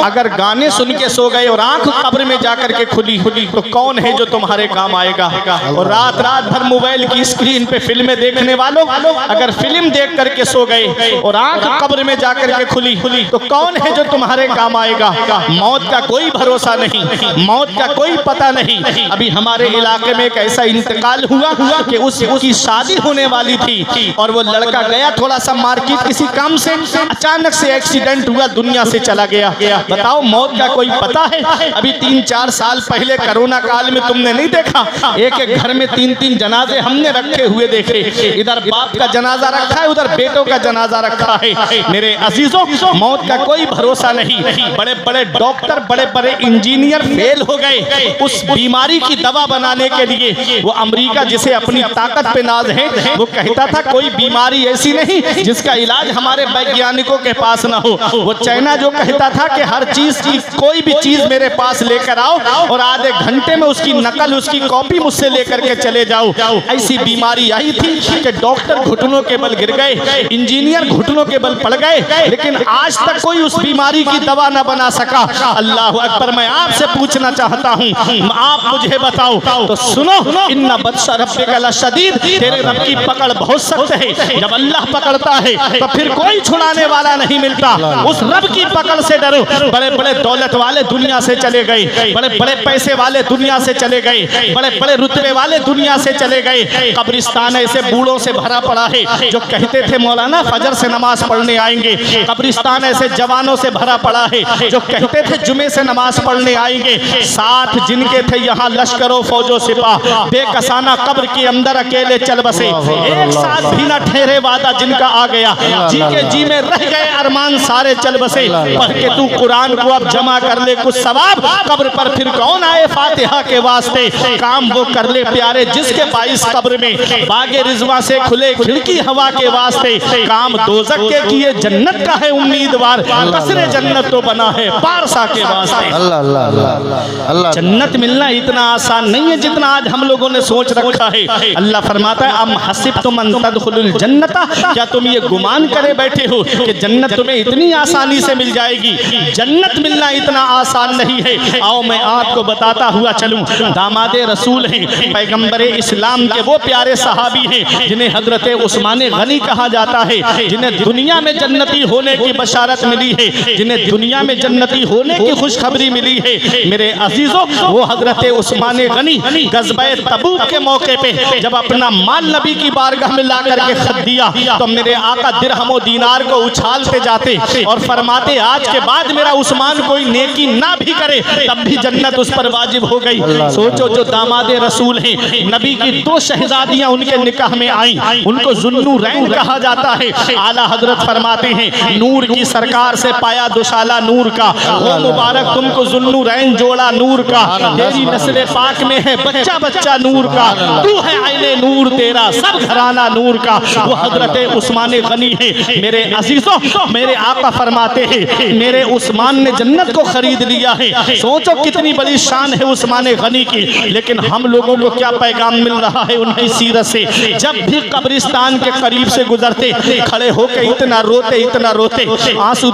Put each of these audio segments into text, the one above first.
अगर गाने सुन के सो गए और आंख कब्र में जाकर के खुली तो कौन है जो तुम्हारे काम आएगा? और रात रात भर मोबाइल की स्क्रीन पे फिल्में देखने वालों, अगर फिल्म देख करके सो गए और आंख कब्र में जाकर के खुली तो कौन है जो तुम्हारे काम आएगा? मौत का कोई भरोसा नहीं, मौत का कोई पता नहीं। अभी हमारे इलाके में एक ऐसा इंतकाल हुआ कि उसकी शादी होने वाली थी और वो लड़का गया थोड़ा सा मार्केट किसी काम से, अचानक से एक्सीडेंट हुआ, दुनिया से चला गया। बताओ मौत का कोई पता है? अभी 3-4 साल पहले कोरोना काल में तुमने नहीं देखा, एक एक घर में 3-3 जनाजे हमने रखे हुए देखे। इधर बाप का जनाजा रखा है, उधर बेटों का जनाजा रखा है। मेरे अजीजों, मौत का कोई भरोसा नहीं। बड़े बड़े डॉक्टर, बड़े बड़े इंजीनियर फेल हो गए उस बीमारी की दवा बनाने के लिए। वो अमेरिका जिसे अपनी ताकत पे नाज है, वो कहता था कोई बीमारी ऐसी नहीं जिसका इलाज हमारे वैज्ञानिकों के पास ना हो। वो चाइना जो कहता था कि हर चीज की कोई भी चीज मेरे पास लेकर आओ और आधे घंटे में उसकी नकल, उसकी कॉपी मुझसे लेकर के चले जाओ। ऐसी बीमारी आई थी कि डॉक्टर घुटनों के बल गिर गए, इंजीनियर घुटनों के बल पड़ गए, लेकिन आज तक कोई उस बीमारी की दवा न बना सका। अल्लाह अकबर। मैं आपसे पूछना चाहता हूँ, आप मुझे बताओ तो सुनो, इन्ना बत्सा रब्बिका लशदीद, तेरे रब की पकड़ बहुत सख्त है। जब अल्लाह पकड़ता है तो फिर कोई छुड़ाने वाला नहीं मिलता। उस रब की पकड़ से डरो। बड़े बड़े दौलत वाले दुनिया से चले गए, बड़े बड़े पैसे वाले दुनिया से चले गए, बड़े बड़े रुतबे वाले दुनिया से चले गए। कब्रिस्तान ऐसे बूढ़ों से भरा पड़ा है जो कहते थे मौलाना फजर से नमाज पढ़ने आएंगे। कब्रिस्तान ऐसे जवानों से भरा पड़ा है जो कहते थे जुमे से नमाज पढ़ने आएंगे। साथ जिनके थे यहाँ लश्करों फौजों सिपाह, बेकसाना कब्र के अंदर अकेले चल बसे। एक साथ भी न ठहरे वादा जिनका आ गया, जी के जी में रह गए अरमान सारे चल बसे। पढ़ के तू कुरान को अब जमा कर ले कुछ सवाब, कब्र पर फिर कौन आए फातिहा के वास्ते। काम वो कर ले प्यारे जिसके 22 कब्र में बागे रिजवा से खुले खिड़की हवा के वास्ते। काम दोजक के किए जन्नत का है उम्मीदवार, कसरे जन्नत तो बना है पारसा के वास्ते। अल्लाह अल्लाह अल्लाह अल्लाह। जन्नत मिलना इतना आसान नहीं है जितना आज हम लोगों ने सोच रखा है। अल्लाह फरमाता है अम हसिबतुम अन तदखुलुल जन्नता, क्या तुम ये गुमान करे बैठे हो कि जन्नत तुम्हें इतनी आसानी से मिल जाएगी? जन्नत मिलना इतना आसान नहीं है। आओ मैं आपको बताता हुआ चलूं। दामादे रसूल हैं, पैगंबरे इस्लाम के वो प्यारे सहाबी हैं जिन्हें हजरत उस्मान गनी कहा जाता है, जिन्हें दुनिया में जन्नती होने की बशारत मिली है, जिन्हें दुनिया में जन्नती होने की खुशखबरी मिली है। मेरे अजीजों, वो हजरत उस्मान गनी गज़बे तबूक के मौके पे जब अपना माल नबी की बारगाह में ला करके खत दिया तो मेरे आका दिरहमो दीनार को उछालते जाते और फरमाते आज के बाद मेरा उस्मान कोई नेकी ना भी करे तब भी जन्नत उस पर वाजिब हो गई। सोचो, जो दामादे रसूल हैं, नबी की 2 शहजादियां उनके निकाह में आई, उनको ज़ुन्नुरैन कहा जाता है। आला हजरत फरमाते हैं नूर की सरकार से पाया दुशाला नूर का, वो मुबारक तुमको ज़ुन्नुरैन जोड़ा नूर का। तेरी नस्ल पाक में है बच्चा बच्चा नूर का, तू है आईने नूर तेरा सब घराना नूर का। वो हजरत उस्मान गनी है। मेरे अजीजों, मेरे आका फरमाते हैं मेरे उस्मान ने जन्नत को खरीद लिया है। सोचो कितनी बड़ी शान है उस्मान गनी की। लेकिन हम लोगों को क्या पैगाम मिल रहा है उनकी सीरत से? जब भी कब्रिस्तान के करीब से गुजरते खड़े होकर इतना रोते, आंसू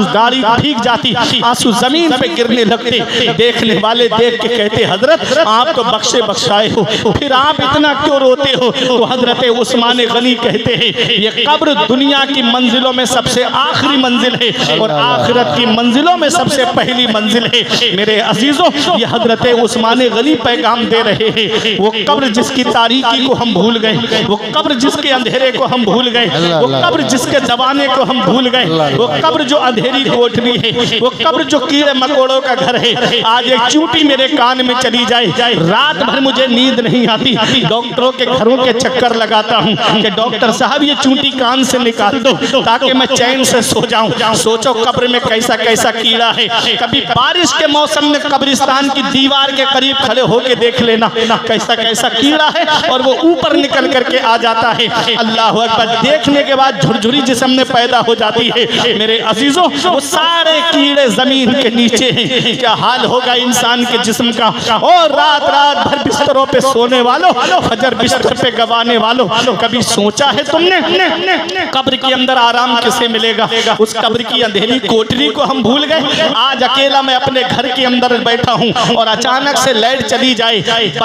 गाड़ी भीग जाती, आंसू जमीन पे गिरने लगते। देखने वाले देख के कहते हजरत आप तो बख्शे बख्शाए हो, फिर आप इतना क्यों रोते हो? तो हजरत उस्मान गनी कहते हैं ये कब्र दुनिया की मंजिलों में सबसे आखिरी मंजिल है और आखिरत की मंजिलों में सबसे पहली मंजिल है। मेरे अजीजों, ये हजरत उस्मान गनी पैगाम दे रहे हैं। वो कब्र जिसकी तारीकी को हम भूल गए, वो कब्र जिसके अंधेरे को हम भूल गए, वो कब्र जिसके दबाने को हम भूल गए, वो कब्र जो अंधेरी कोठरी है, वो कब्र जो कीड़े मकोड़ों का घर है। आज एक चूंटी मेरे कान में चली जाए, रात भर मुझे नींद नहीं आती, डॉक्टरों के घरों के चक्कर लगाता हूँ कि डॉक्टर साहब ये चूंटी कान से निकाल दो ताकि मैं चैन से सो जाऊं। सोचो कब्र में कैसा कैसा कीड़ा है। कभी बारिश के मौसम में कब्रिस्तान की दीवार के करीब खड़े होके देख लेना कैसा कैसा कीड़ा है और वो ऊपर निकल करके आ जाता है। अल्लाह अकबर। देखने के बाद झुरझुरी जिस्म में पैदा हो जाती है। मेरे अजीजों, वो सारे कीड़े जमीन के नीचे हैं। क्या हाल होगा इंसान के जिस्म का? और रात रात भर बिस्तरों पे सोने वालों, फजर बिस्तर पे गवाने वालों, कभी सोचा है तुमने कब्र के अंदर आराम किसे मिलेगा? उस कब्र की अंधेरी कोठरी कोठरी को हम भूल गए। आज अकेला मैं अपने घर के अंदर बैठा हूँ और अचानक से लाइट चली जाए,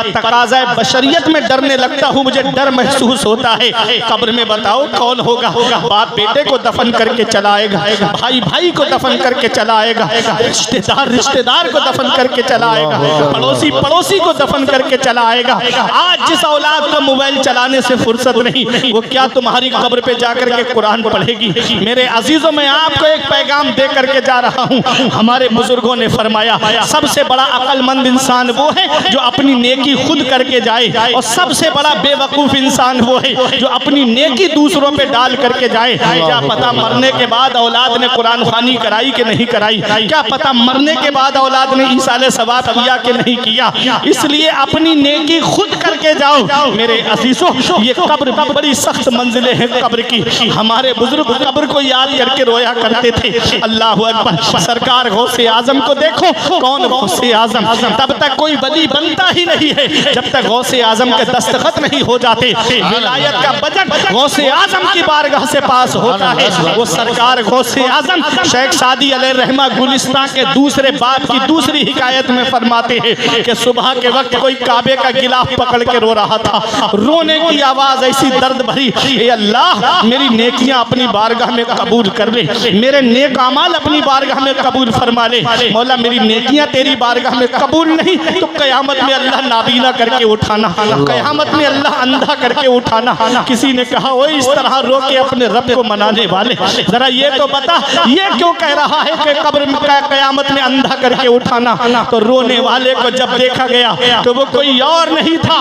तकाज़ा बशरियत में डरने लगता हूँ, मुझे डर महसूस होता है। कब्र में बताओ कौन होगा? बाप बेटे को दफन करके चला आएगा, भाई भाई को दफन करके चला आएगा, रिश्तेदार रिश्तेदार को दफन करके चला आएगा, पड़ोसी पड़ोसी को दफन करके चला आएगा। आज जिस औलाद को मोबाइल चलाने से फुर्सत नहीं, वो क्या तुम्हारी कब्र पे जाकर के कुरान पढ़ेगी? मेरे अजीजों, मैं आपको एक पैगाम दे करके जा रहा हूँ। हमारे बुजुर्गों ने फरमाया सबसे बड़ा अक्लमंद इंसान वो है जो अपनी नेकी खुद करके जाए, और सबसे बड़ा बेवकूफ इंसान वो है जो अपनी नेकी दूसरों पे डाल करके जाए। क्या पता मरने के बाद औलाद ने कुरान खानी कराई कि नहीं कराई, क्या पता मरने के बाद औलाद ने ईसाले सवाब किया कि नहीं किया। इसलिए अपनी नेकी खुद करके जाओ। मेरे अजीजों, ये कब्र बड़ी सख्त मंजिलें हैं कब्र की। हमारे बुजुर्ग कब्र को याद करके रोया करते थे। अल्लाह अकबर। सरकार गौसे आजम को देखो, कौन गौसे आजम? तब तक कोई वली बनता ही नहीं है जब तक गौसे आजम के दस्तखत नहीं हो जाते। विलायत का बजट गौसे आजम की बारगाह से पास होता है। वो सरकार गौसे आजम शेख सादी अलैहिर्रहमा गुलिस्तान के दूसरे बाप की दूसरी हिकायत में फरमाते हैं कि सुबह के वक्त कोई काबे का गिलाफ पकड़ के रो रहा था। रोने की आवाज ऐसी दर्द भरी, ए अल्लाह मेरी नेकियां अपनी बारगाह में कबूल कर ले, मेरे नेक अमाल अपनी बारगाह में कबूल फरमा ले। मौला मेरी नेकियां तेरी बारगाह में कबूल नहीं तो कयामत में अल्लाह नाबीना करके उठाना, कयामत में अल्लाह अंधा करके उठाना। किसी ने कहा वो इस तरह रो के अपने रब को मनाने वाले, जरा ये तो बता ये क्यों कह रहा है कि कब्र में कयामत में अंधा करके उठाना? तो रोने वाले को जब देखा गया तो वो कोई और नहीं था,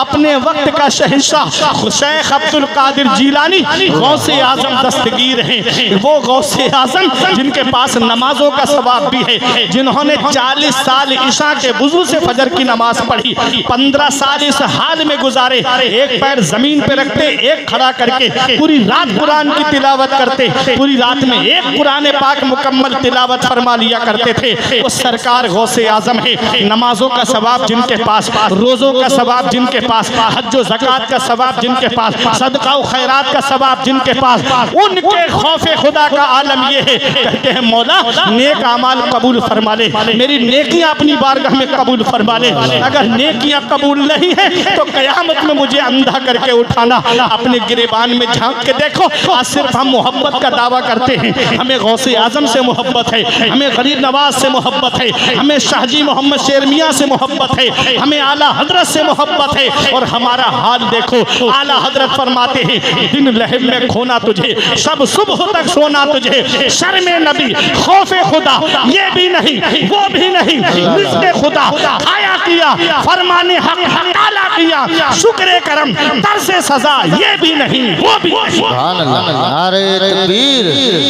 अपने वक्त का शहंशाह शेख अब्दुल कादिर जीलानी गौसे आजम दस्तगीर हैं। वो गौसे आजम जिनके पास नमाजों का सवाब भी है, जिन्होंने 40 साल ईशा के वुजू से फजर की नमाज पढ़ी, 15 साल इस हाल में गुजारे, एक पैर जमीन पे रखते एक खड़ा करके पूरी रात कुरान की तिलावत करते, पूरी रात में एक कुरान पाक मुकम्मल तिलावत फरमा लिया करते थे। वो सरकार गौसे आजम है। नमाजों का सवाब जिनके पास, रोज़ों का सवाब जिनके पास, हज व ज़कात का सवाब जिनके पास, सदका व खैरात का सवाब जिनके पास, उनके खौफे खुदा का आलम ये है, कहते हैं मौला नेक अमाल कबूल फरमा ले, मेरी नेकियां अपनी बारगाह में कबूल फरमा ले। अगर नेकियां कबूल नहीं है तो कयामत में मुझे अंधा करके उठाना। अपने गिरेबान में झांक के देखो, आज सिर्फ हम मोहब्बत का दावा करते हैं, हमें गौसे आजम से मोहब्बत है, हमें गरीब नवाज से मोहब्बत है, हमें शाहजी मोहम्मद शेर मियां से मोहब्बत है, हमें आला हजरत से मोहब्बत है। और हमारा हाल देखो, आला हजरत फरमाते हैं दिन लहब में खोना तुझे, सब सुबह तक सोना तुझे, शर्मे नबी खौफे खुदा ये भी नहीं वो भी नहीं, रिज़्क़े खुदा खाया किया, फरमाने हक ताला किया, शुक्र करम तरसे सजा ये भी नहीं वो भी नहीं। सुभान अल्लाह। नारे तकबीर,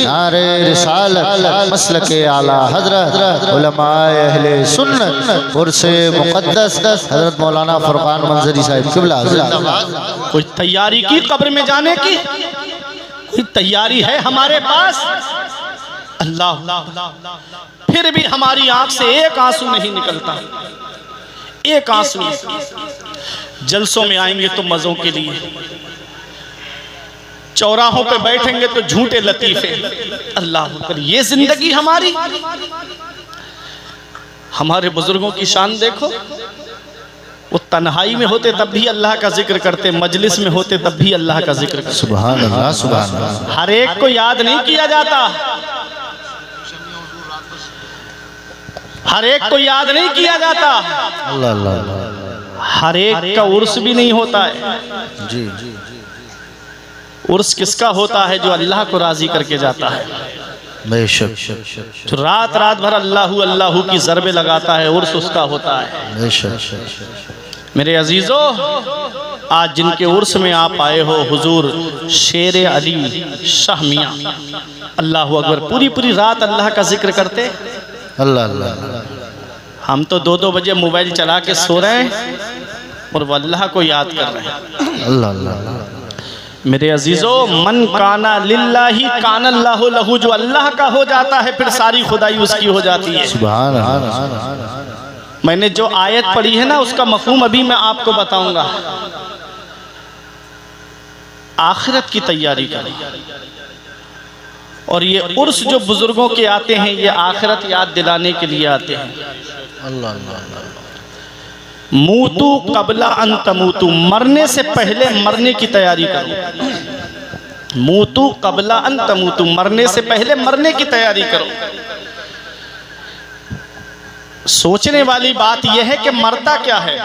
नारे रिसालत, मसलके आला हजरत उलमाए अहले सुन्नत उर्से मुक़द्दस हजरत मौलाना फुरकान मंजरी साहिब क़िबला। कोई तैयारी की कब्र में जाने की? कोई तैयारी है हमारे पास? अल्लाह, फिर भी हमारी आंख से एक आंसू नहीं निकलता, एक आंसू। जलसों में आएंगे तो मजों के लिए, चौराहों पे बैठेंगे तो झूठे लतीफे। अल्लाह, ये जिंदगी हमारी? हमारे बुजुर्गों की शान देखो, वो तन्हाई में होते तब भी अल्लाह का जिक्र करते, मजलिस में होते तब भी अल्लाह का जिक्र करते। सुभान अल्लाह, सुभान अल्लाह। हर एक को याद नहीं किया जाता, हर एक को याद नहीं किया जाता, अल्लाह अल्लाह। हर एक का उर्स भी नहीं होता है। जी, उर्स किसका होता है? जो अल्लाह को राजी करके जाता है, बेशक, जो रात रात भर अल्लाहू अल्लाहू की ज़रबे लगाता है, उर्स उसका होता है। बेशक। मेरे अजीजों, आज जिनके उर्स में आप आए हो, हुजूर शेर अली शाह मियां, अल्लाहू अकबर, पूरी पूरी रात अल्लाह का जिक्र करते। अल्लाह अल्लाह। हम तो 2-2 बजे मोबाइल चला के सो रहे हैं और वो अल्लाह को याद कर रहे हैं। अल्लाह अल्लाह। मेरे अजीजों, मन काना लिल्लाही काना अल्लाहु लहू, जो अल्लाह का हो जाता है फिर सारी खुदाई उसकी हो जाती है। सुभान अल्लाह। मैंने जो आयत पढ़ी है ना, उसका मफहूम अभी मैं आपको बताऊंगा। आखिरत की तैयारी करें, और ये उर्स जो बुजुर्गों के आते हैं ये आखिरत याद दिलाने के लिए आते हैं। अल्लाह अल्लाह। मूतू कबला अन तमूतू, मरने से पहले मरने की तैयारी करो। मूतू कबला अन तमूतू, मरने से पहले मरने की तैयारी करो। सोचने वाली बात यह है कि मरता क्या है।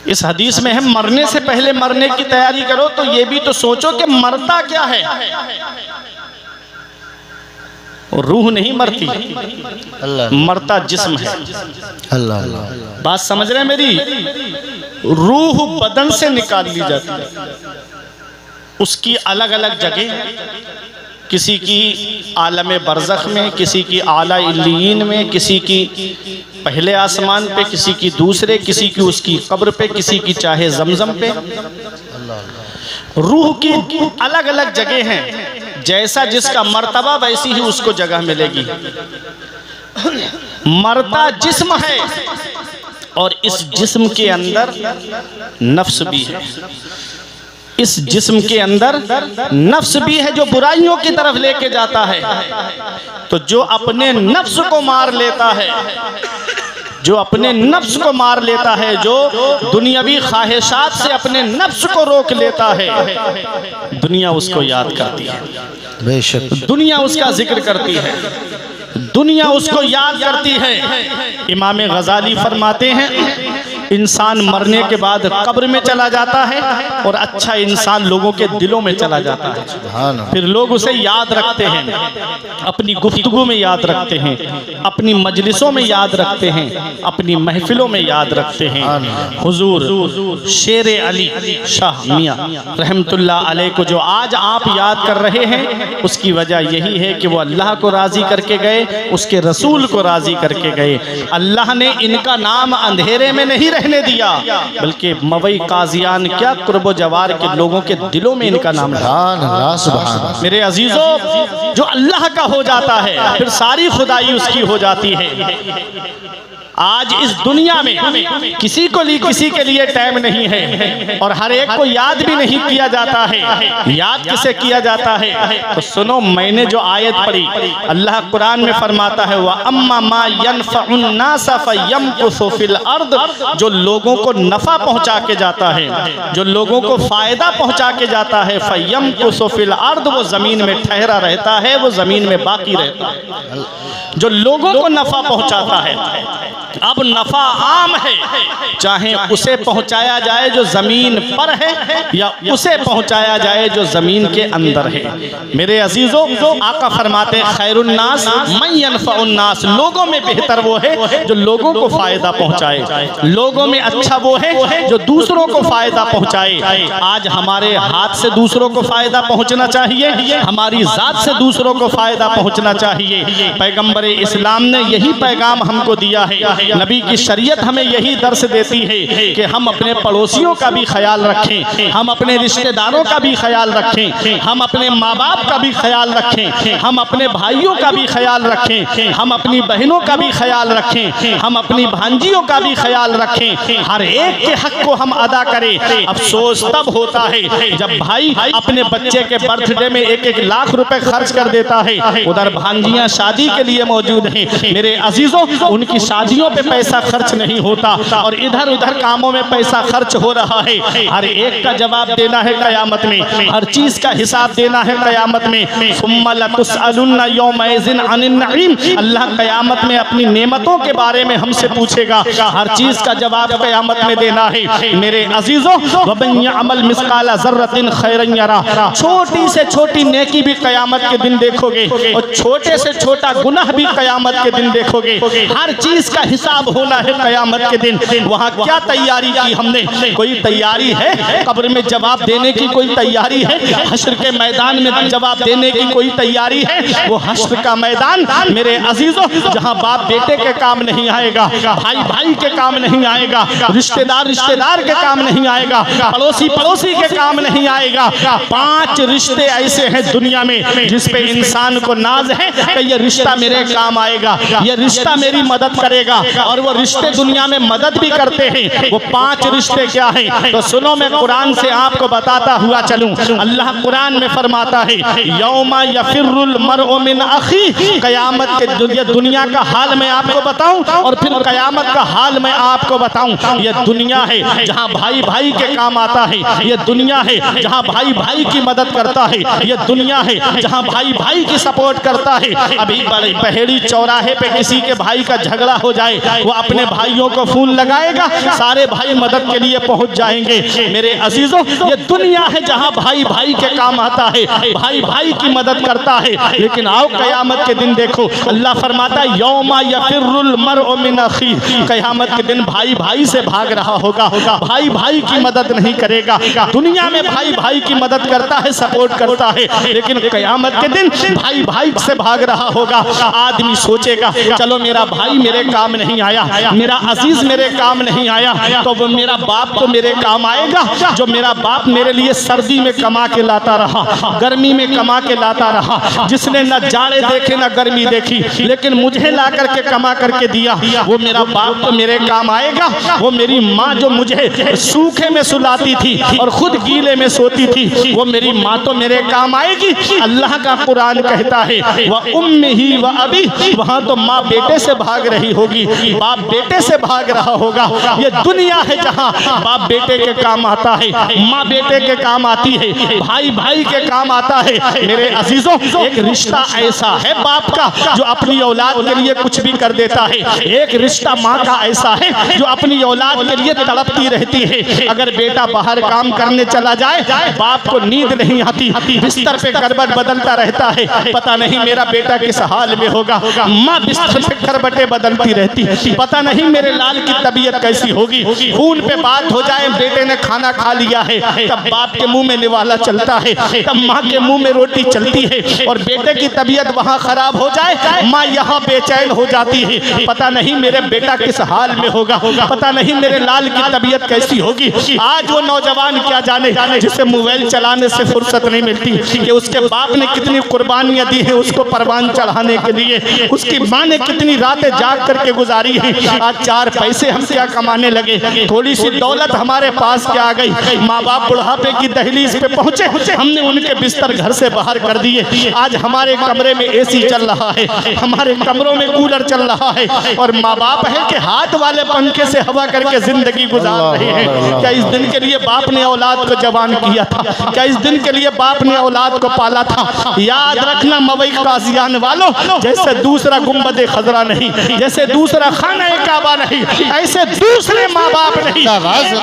इस हदीस में है मरने से पहले मरने की तैयारी करो, तो ये भी तो सोचो कि मरता क्या है। रूह नहीं मरती, मरता जिस्म है। अल्लाह अल्लाह। बात समझ रहे हैं मेरी? रूह बदन से निकाल ली जाती है, उसकी अलग अलग जगह, किसी की आलम बरज़ख में, किसी की आला इल्लीयीन में, किसी की पहले आसमान पे, किसी की दूसरे, किसी की उसकी कब्र पे, किसी की चाहे जमजम पे। रूह की अलग अलग जगह हैं, जैसा जिसका मर्तबा वैसी ही उसको जगह मिलेगी। मरता जिस्म है और इस जिस्म के अंदर नफ्स भी है। इस जिस्म के अंदर नफ्स भी है जो बुराइयों की तरफ लेके जाता है। तो जो अपने नफ्स को मार लेता है, जो अपने नफ्स को मार लेता है, जो दुनियावी ख्वाहिशात से अपने नफ्स को रोक लेता है, दुनिया उसको याद करती है, बेशक दुनिया उसका जिक्र करती है, दुनिया उसको याद करती है। इमाम गजाली फरमाते हैं इंसान मरने के बाद कब्र में चला जाता है और अच्छा इंसान लोगों के दिलों में चला जाता है। फिर लोग उसे याद रखते हैं, अपनी गुफ्तगू में याद रखते हैं, अपनी मजलिसों में याद रखते हैं, अपनी महफिलों में याद रखते हैं। हुजूर शेर अली शाह मियां रहमतुल्लाह अलैह को जो आज आप याद कर रहे हैं, उसकी वजह यही है कि वो अल्लाह को राज़ी करके गए, उसके रसूल को राज़ी करके गए। अल्लाह ने इनका नाम अंधेरे में नहीं रहने दिया, बल्कि मवई काजियान क्या कुर्बो जवार के लोगों के दिलों में इनका नाम रहा। मेरे अजीजों, जो अल्लाह का हो जाता है फिर सारी खुदाई उसकी हो जाती है। आज इस दुनिया में किसी को किसी के लिए टाइम नहीं है और हर एक को याद भी नहीं किया जाता है। याद किसे किया जाता है? तो सुनो, मैंने जो आयत पढ़ी, अल्लाह कुरान में फरमाता है व अम्मा मा यनफउन नास फयमकुसु फिल अर्द, जो लोगों को नफा पहुंचा के जाता है, जो लोगों को फायदा पहुंचा के जाता है, फयमकुसु फिल अर्द, वो जमीन में ठहरा रहता है, वो जमीन में बाकी रहता है। जो लोगों को नफा पहुंचाता है, अब नफा आम है, चाहे उसे पहुंचाया जाए जो जमीन पर है या उसे पहुंचाया जाए जो जमीन के अंदर है। मेरे अजीजों, आका फरमाते हैं खैरुन्नास मन यनफउन्नास, लोगों में बेहतर वो है जो लोगों को फायदा पहुंचाए, लोगों में अच्छा वो है जो दूसरों को फायदा पहुंचाए। आज हमारे हाथ से दूसरों को फायदा पहुंचना चाहिए, हमारी जात से दूसरों को फायदा पहुंचना चाहिए। पैगंबर इस्लाम ने यही पैगाम हमको दिया है, नबी की शरीयत हमें यही दर्स देती है कि हम अपने पड़ोसियों का भी ख्याल रखें, हम अपने रिश्तेदारों का भी ख्याल रखें, हम अपने माँ बाप का भी ख्याल रखें, हम अपने भाइयों का भी ख्याल रखें, हम अपनी बहनों का भी ख्याल रखें, हम अपनी भांजियों का भी ख्याल रखें। हर एक के हक को हम अदा करें। अफसोस तब होता है जब भाई अपने बच्चे के बर्थडे में 1-1 लाख रुपए खर्च कर देता है, उधर भांजियां शादी के लिए मौजूद हैं। मेरे अजीजों, उनकी शादियों पे पैसा खर्च नहीं होता और इधर उधर कामों में पैसा खर्च हो रहा है। हर एक का जवाब देना है क़यामत में, हर चीज का हिसाब देना है क़यामत में। सुम्मा लतुसअलुन्ना यौमइज़िन अनिन नईम, अल्लाह क़यामत में अपनी नेमतों के बारे में हमसे पूछेगा, हर चीज का जवाब क़यामत में देना है। मेरे अजीजों, वमन यअमल मिस्काला ज़र्रतिन खैरन यरा, छोटी से छोटी नेकी भी क़यामत के दिन देखोगे और छोटे से छोटा गुनाह भी क़यामत के दिन देखोगे। हर चीज का हिसाब होना है क़यामत के दिन। वहाँ क्या तैयारी की हमने? कोई तैयारी है? कब्र में जवाब देने की कोई तैयारी है? हश्र के मैदान में जवाब देने की कोई तैयारी है? वो हश्र का मैदान मेरे अजीजों, जहाँ बाप बेटे के काम नहीं आएगा, भाई भाई के काम नहीं आएगा, रिश्तेदार रिश्तेदार के काम नहीं आएगा, पड़ोसी पड़ोसी के काम नहीं आएगा। 5 रिश्ते ऐसे हैं दुनिया में जिस पे इंसान को नाज है कि ये रिश्ता मेरे काम आएगा, ये रिश्ता मेरी मदद करेगा, और वो रिश्ते दुनिया में मदद भी करते हैं। वो 5 रिश्ते क्या हैं? तो सुनो, मैं कुरान से आपको बताता हुआ चलूं। अल्लाह कुरान में फरमाता है, यौमा यफिरुल मरउ मिन अखी। कयामत के दुनिया का हाल मैं आपको बताऊं और फिर कयामत का हाल मैं आपको बताऊं। ये दुनिया है जहां भाई भाई के काम आता है। ये दुनिया है जहां भाई भाई की मदद करता है। ये दुनिया है जहां भाई भाई की सपोर्ट करता है। अभी बड़े पहेड़ी चौराहे पे किसी के भाई का झगड़ा हो जाए, वो अपने भाइयों को फोन लगाएगा, सारे भाई मदद के लिए पहुंच जाएंगे। मेरे अजीजों, ये दुनिया है जहां भाई भाई के काम आता है, भाई भाई की मदद करता है। लेकिन आओ कयामत के दिन देखो, अल्लाह फरमाता है यौमा यफिरुल मरउ मिन अखी। कयामत के दिन भाई भाई से भाग रहा होगा, भाई भाई की मदद नहीं करेगा। दुनिया में भाई भाई की मदद करता है, सपोर्ट करता है, लेकिन कयामत के दिन भाई भाई से भाग रहा होगा। आदमी सोचेगा चलो मेरा भाई मेरे काम नहीं आया, मेरा अजीज मेरे काम नहीं आया, तो वो मेरा बाप तो मेरे काम आएगा। जो मेरा बाप मेरे लिए सर्दी में कमा के लाता रहा, गर्मी में कमा के लाता रहा, जिसने न जाड़े देखे न गर्मी देखी, लेकिन मुझे ला करके कमा करके दिया, वो मेरा बाप तो मेरे काम आएगा। वो मेरी माँ जो मुझे सूखे में सुलाती थी और खुद गीले में सोती थी, वो मेरी माँ तो मेरे काम आएगी। अल्लाह का कुरान कहता है वह उम्मिही व अबी, वहाँ तो माँ बेटे से भाग रही होगी, बाप बेटे से भाग रहा होगा। ये दुनिया है जहाँ बाप बेटे के काम आता है, माँ बेटे के काम आती है, भाई भाई के काम आता है। मेरे अजीजों, एक रिश्ता ऐसा है बाप का जो अपनी औलाद के लिए कुछ भी कर देता है। एक रिश्ता माँ का ऐसा है जो अपनी औलाद के लिए तड़पती रहती है। अगर बेटा बाहर काम करने चला जाए, बाप को नींद नहीं आती, बिस्तर पे करवट बदलता रहता है, पता नहीं मेरा बेटा किस हाल में होगा। माँ बिस्तर पे करवटें बदलती रहती, पता नहीं मेरे लाल की तबीयत कैसी होगी। फोन पे बात हो जाए, बेटे ने खाना खा लिया है, तब बाप के मुंह में निवाला चलता है, तब माँ के मुंह में रोटी चलती है। और बेटे की तबीयत वहाँ खराब हो जाए, माँ यहाँ बेचैन हो जाती है, पता नहीं मेरे बेटा किस हाल में होगा, पता नहीं मेरे लाल की तबीयत कैसी होगी। आज वो नौजवान क्या जाने जिसे मोबाइल चलाने से फुर्सत नहीं मिलती कि उसके बाप ने कितनी कुर्बानियां दी है उसको परवान चढ़ाने के लिए, उसकी माँ ने कितनी रातें जाग करके गुजारी है। आज 4 पैसे हम क्या कमाने लगे, थोड़ी सी दौलत हमारे पास क्या आ गई, माँ बाप बुढ़ापे की दहलीज पे पहुंचे, हमने उनके बिस्तर घर से बाहर कर दिए। आज हमारे कमरे में एसी चल रहा है, हमारे कमरों में कूलर चल रहा है, और माँ बाप है कि हाथ वाले पंखे से हवा करके जिंदगी गुजार रहे हैं। क्या इस दिन के लिए बाप ने औलाद को जवान किया था? क्या इस दिन के लिए बाप ने औलाद को पाला था? याद रखना मवई काजियान वालों, जैसे दूसरा गुम्बद खजरा नहीं, जैसे दूसरा खाना काबा नहीं, ऐसे दूसरे माँ बाप नहीं।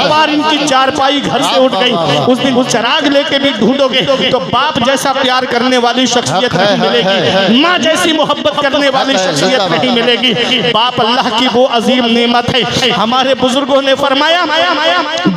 बार इनकी चारपाई घर से उठ गई, उस दिन उस चराग लेके भी ढूंढोगे तो बाप जैसा प्यार करने वाली शख्सियत नहीं मिलेगी, माँ जैसी मोहब्बत करने वाली शख्सियत नहीं मिलेगी। बाप अल्लाह की वो अजीम नेमत है। हमारे बुजुर्गों ने फरमाया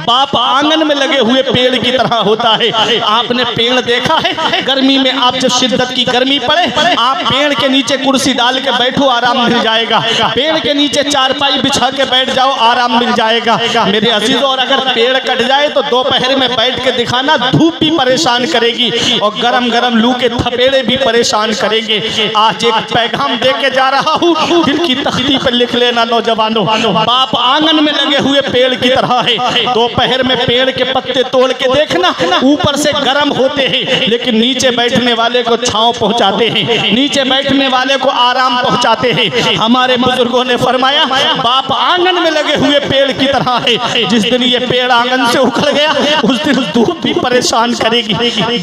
बाप आंगन में लगे हुए पेड़ की तरह होता है। आपने पेड़ देखा है, गर्मी में आप जब शिद्दत की गर्मी पड़े, आप पेड़ के नीचे कुर्सी डाल के बैठो, आराम मिल जाएगा। पेड़ के नीचे चारपाई बिछा के बैठ जाओ, आराम मिल जाएगा। मेरे अजीजों, और अगर पेड़ कट जाए तो दोपहर में बैठ के दिखाना, धूप भी परेशान करेगी और गरम गरम लू के थपेड़े भी परेशान करेंगे। आज एक पैगाम दे के जा रहा हूँ, दिल की तख्ती पर लिख लेना नौजवानों, बाप आंगन में लगे हुए पेड़ की तरह है। दोपहर में पेड़ के पत्ते तोड़ के देखना, ऊपर से गर्म होते हैं लेकिन नीचे बैठने वाले को छांव पहुंचाते हैं, नीचे बैठने वाले को आराम पहुंचाते हैं। हमारे बुजुर्गों ने फरमाया बाप आंगन में लगे हुए पेड़ की तरह है। जिस दिन ये पेड़ आंगन से उखड़ गया, उस दिन धूप भी परेशान करेगी,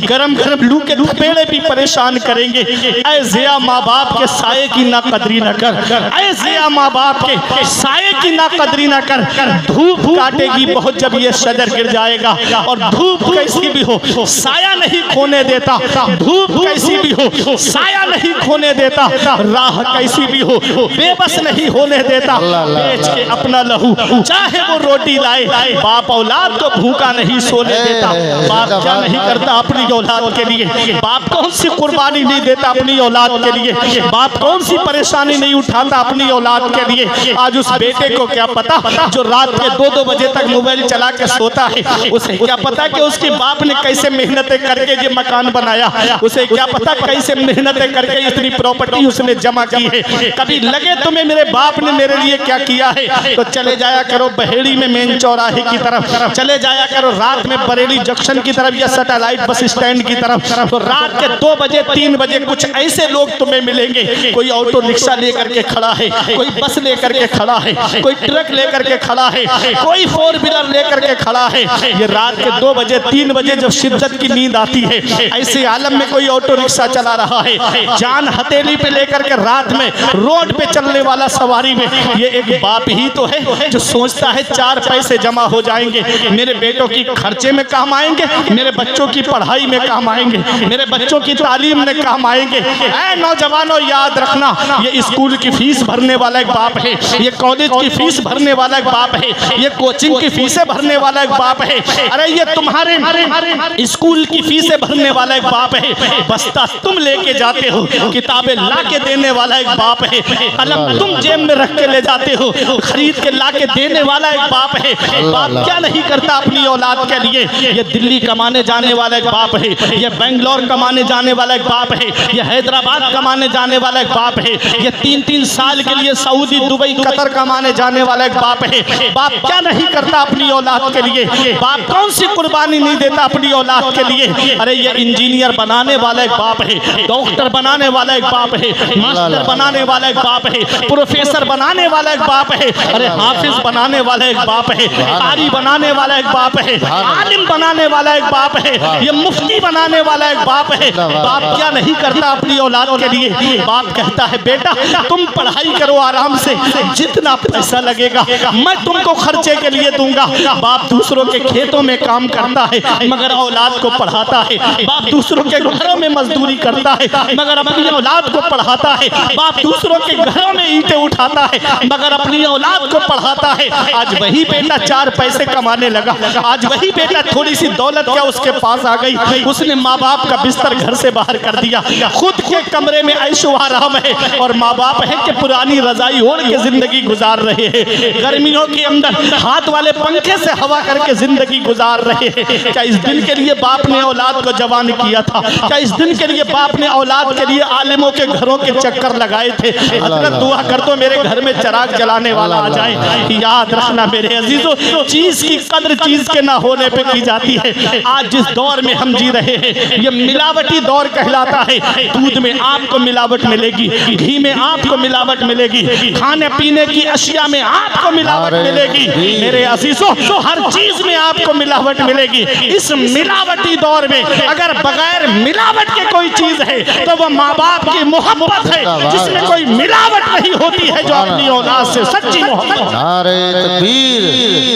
गरम गरम लू के पेड़े भी परेशान करेंगे। ऐसे माँ बाप के साये की ना कदरी न कर, ऐसे माँ बाप के साये की ना कदरी न कर। धूप काटेगी बहुत जब ये शजर गिर जाएगा, और धूप कैसी भी हो साया नहीं खोने देता, धूप कैसी भी हो साया नहीं खोने देता, राह कैसी भी हो बेबस नहीं होने देता। बेच के अपना लहू चाहे वो रोटी लाए, बाप औलाद को भूखा नहीं सोने देता। बाप क्या नहीं करता अपनी औलाद के लिए, बाप कौन सी कुर्बानी नहीं देता अपनी औलाद के लिए, बाप कौन सी परेशानी नहीं उठाता अपनी औलाद के लिए। आज उस बेटे को क्या पता जो रात के 2-2 बजे तक मोबाइल चला के सोता है, उसे क्या पता कि उसके बाप ने कैसे मेहनतें करके ये मकान बनाया, उसे क्या पता कैसे मेहनतें करके इतनी प्रॉपर्टी उसने जमा की है। कभी लगे तुम्हें मेरे बाप ने मेरे लिए क्या किया है। तो चले जाया करो बहेड़ी में मेन चौराहे की तरफ, चले जाया करो रात में बरेली जंक्शन की तरफ या सैटेलाइट बस स्टैंड की तरफ। तो रात के 2 बजे 3 बजे कुछ ऐसे लोग तुम्हें मिलेंगे, कोई ऑटो रिक्शा लेकर के खड़ा है, कोई बस लेकर के खड़ा है, कोई ट्रक लेकर के खड़ा है, कोई 4 व्हीलर लेकर के खड़ा है। ये रात के 2 बजे 3 बजे जब शिद्दत की नींद आती है, ऐसे आलम में कोई ऑटो रिक्शा चला रहा है, जान हथेली पे लेकर के रात में रोड पे चलने वाला सवारी में, ये एक बाप ही तो है जो सोचता है 4 पैसे जमा हो जाएंगे, मेरे बेटों की खर्चे में काम आएंगे, मेरे बच्चों की पढ़ाई में काम आएंगे, मेरे बच्चों की तालीम में काम आएंगे। ऐ नौजवानों याद रखना, ये स्कूल की फीस भरने वाला एक बाप है, ये कॉलेज की फीस भरने वाला एक बाप है, ये कोचिंग की फीसें भरने वाला एक बाप है, अरे ये तुम्हारे स्कूल की फीसें भरने वाला एक बाप है, बस्ता तुम लेके जाते हो, किताबें ला के देने वाला एक बाप है, कलम तुम जेब में रख के ले जाते हो, खरीद के ला के देने वाला एक बाप है। बाप क्या नहीं करता अपनी औलाद के लिए। ये दिल्ली कमाने जाने वाला एक बाप है, ये बेंगलोर कमाने जाने वाला एक बाप है, ये हैदराबाद कमाने जाने वाला एक बाप है, ये 3-3 साल के लिए सऊदी दुबई कतर कमाने जाने वाला एक बाप है। बाप क्या नहीं करता अपनी औलाद के लिए, बाप कौन सी कुर्बानी नहीं देता अपनी औलाद के लिए। अरे ये इंजीनियर बनाने वाला एक बाप है, डॉक्टर बनाने वाला एक बाप है, मास्टर बनाने वाला एक बाप है, प्रोफेसर बनाने वाला एक बाप है, अरे हाफिज बनाने वाला एक बाप है, कारी बनाने वाला एक बाप है, आलिम बनाने वाला एक बाप है, ये मुफ्ती बनाने वाला एक बाप है। बाप क्या नहीं करता अपनी औलाद के लिए। बाप कहता है बेटा तुम पढ़ाई करो आराम से, जितना पैसा लगेगा मैं तुमको खर्चे के लिए दूंगा। बाप दूसरों के खेतों में काम करता है मगर औलाद को पढ़ाता है, बाप दूसरों के घरों में मजदूरी करता है मगर अपनी औलाद को पढ़ाता है, बाप दूसरों के घरों में ईंटें उठाता है मगर अपनी औलाद को पढ़ाता है। आज वही बेटा 4 पैसे कमाने लगा, आज वही बेटा थोड़ी सी दौलत क्या उसके पास आ गई, उसने माँ बाप का बिस्तर घर से बाहर कर दिया, खुद के कमरे में ऐशो आराम है और माँ बाप है कि पुरानी रजाई ओढ़ के जिंदगी गुजार रहे हैं, गर्मियों के अंदर हाथ वाले पंखे से हवा करके जिंदगी गुजार रहे हैं। क्या इस दिन के लिए बाप ने औलाद को जवान किया था? क्या इस दिन के लिए बाप ने औलाद के लिए आलिमों के घरों के चक्कर लगाए थे? हजरत दुआ कर दो मेरे घर में चिराग जलाने वाला आ जाए। याद रखना मेरे अजीजों, चीज की कद्र चीज के ना होने पे की जाती है। आज जिस दौर में हम जी रहे हैं ये मिलावटी दौर कहलाता है। दूध में आपको मिलावट मिलेगी, घी में आपको मिलावट मिलेगी, खाने पीने की अशिया में आपको मिलावट मिलेगी मेरे अजीजों, हर चीज में आपको मिलावट मिलेगी। इस मिलावटी दौर में अगर बगैर मिलावट के कोई चीज है तो वह माँ बाप की मोहब्बत है, जिसमें कोई मिलावट नहीं होती है, जो अपनी औलाद से सच्ची मोहब्बत। नारे तकबीर,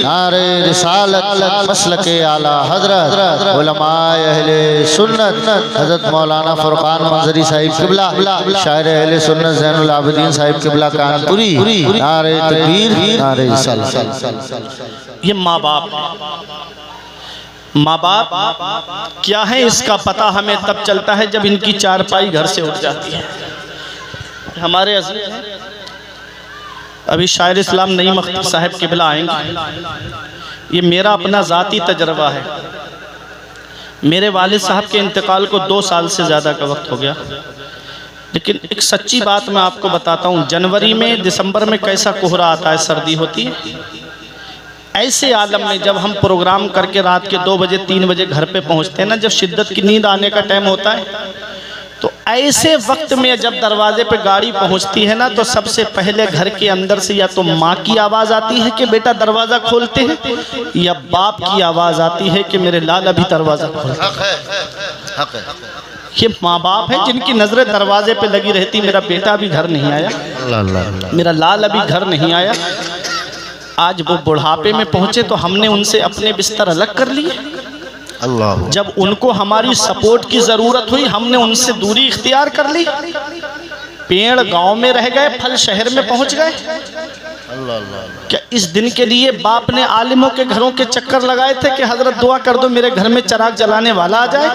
नारे रिसालत, मसलके आला हजरत उलमाए अहले सुन्नत हजरत मौलाना फुरकान मंजरी साहिब किबला, शायर अहले सुन्नत ज़ैनुल आबिदीन साहिब किबला कानपुरी। नारे तकबीर, नारे रिसालत। ये माँ बाप क्या है इसका पता हमें तब चलता है जब इनकी चारपाई घर से उठ जाती है। हमारे अजीज अभी शायर इस्लाम नई मख्तूम साहब किबला आएंगे। ये मेरा अपना ज़ाती तजर्बा है। मेरे वालिद साहब के इंतकाल को 2 साल से ज़्यादा का वक्त हो गया, लेकिन एक सच्ची बात मैं आपको बताता हूँ। जनवरी में दिसंबर में कैसा कोहरा आता है, सर्दी होती है, ऐसे आलम में जब हम प्रोग्राम करके रात के 2 बजे 3 बजे घर पे पहुँचते हैं ना, जब शिद्दत की नींद आने का टाइम होता है, तो ऐसे वक्त में जब दरवाजे पे गाड़ी पहुंचती है ना, तो सबसे पहले घर के अंदर से या तो माँ की आवाज़ आती है कि बेटा दरवाज़ा खोलते हैं, या बाप की आवाज़ आती है कि मेरे लाल अभी दरवाज़ा खोलते। ये माँ बाप है जिनकी नज़रें दरवाजे पे लगी रहती, मेरा बेटा अभी घर नहीं आया, मेरा लाल अभी घर नहीं आया। आज वो बुढ़ापे में पहुँचे तो हमने उनसे अपने बिस्तर अलग कर लिए। जब उनको हमारी सपोर्ट की ज़रूरत हुई हमने उनसे दूरी इख्तियार कर ली। पेड़ गांव में रह गए, फल शहर में पहुंच गए। क्या इस दिन के लिए बाप ने आलिमों के घरों के चक्कर लगाए थे कि हजरत दुआ कर दो मेरे घर में चिराग जलाने वाला आ जाए?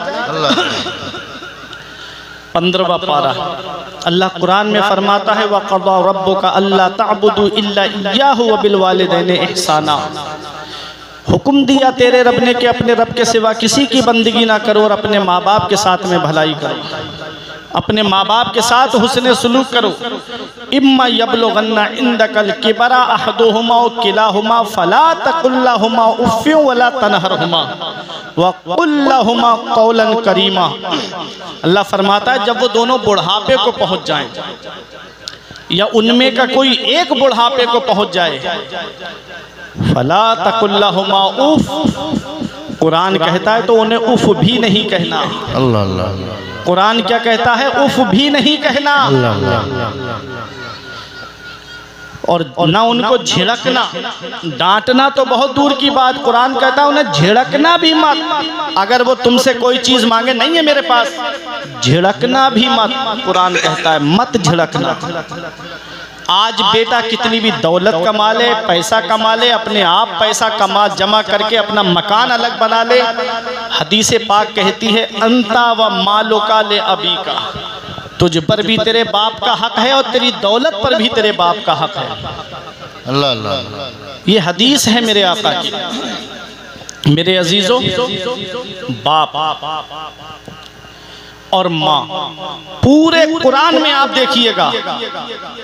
15वां पारा अल्लाह कुरान में फरमाता है वक़ज़ा रब्बुका अल्ला तअबुदू इल्ला इय्याहु व बिल वालिदैनि इहसाना। हुक्म दिया तेरे रब ने कि अपने रब के सिवा किसी की बंदगी ना करो और अपने माँ बाप के साथ में भलाई करो। अपने माँ बाप के साथ हुस्न सलूक करो। इम्मा यबलुगन्ना इंदकल किबरा अहदुहुमा व किलाहुमा फला तकुल लहुमा उफ़्फ़िन वला तनहरहुमा व कुल लहुमा कौलन करीमा। अल्लाह फरमाता है जब वो दोनों बुढ़ापे को पहुँच जाएं या उनमें का कोई एक बुढ़ापे को पहुँच जाए, फला तकुल लहुमा उफ़, कुरान कहता है तो उन्हें उफ़ भी नहीं कहना। अल्लाह अल्लाह। कुरान क्या कहता है? उफ़ भी नहीं कहना। और ना उनको झिड़कना, डांटना तो बहुत दूर की बात, कुरान कहता है उन्हें झिड़कना भी मत। अगर वो तुमसे कोई चीज मांगे, नहीं है मेरे पास, झिड़कना भी मत। कुरान कहता है मत झिड़कना। आज बेटा कितनी भी दौलत कमा ले, पैसा कमा ले, अपने आप पैसा कमा जमा करके अपना मकान अलग बना ले, हदीस पाक कहती है अंता व मालो का ले अबी का, तुझ पर भी तेरे बाप का हक है और तेरी दौलत पर भी तेरे बाप का हक है। अल्लाह अल्लाह। ये हदीस है मेरे आका की। मेरे अजीजों, बाप और माँ पूरे कुरान में आप देखिएगा,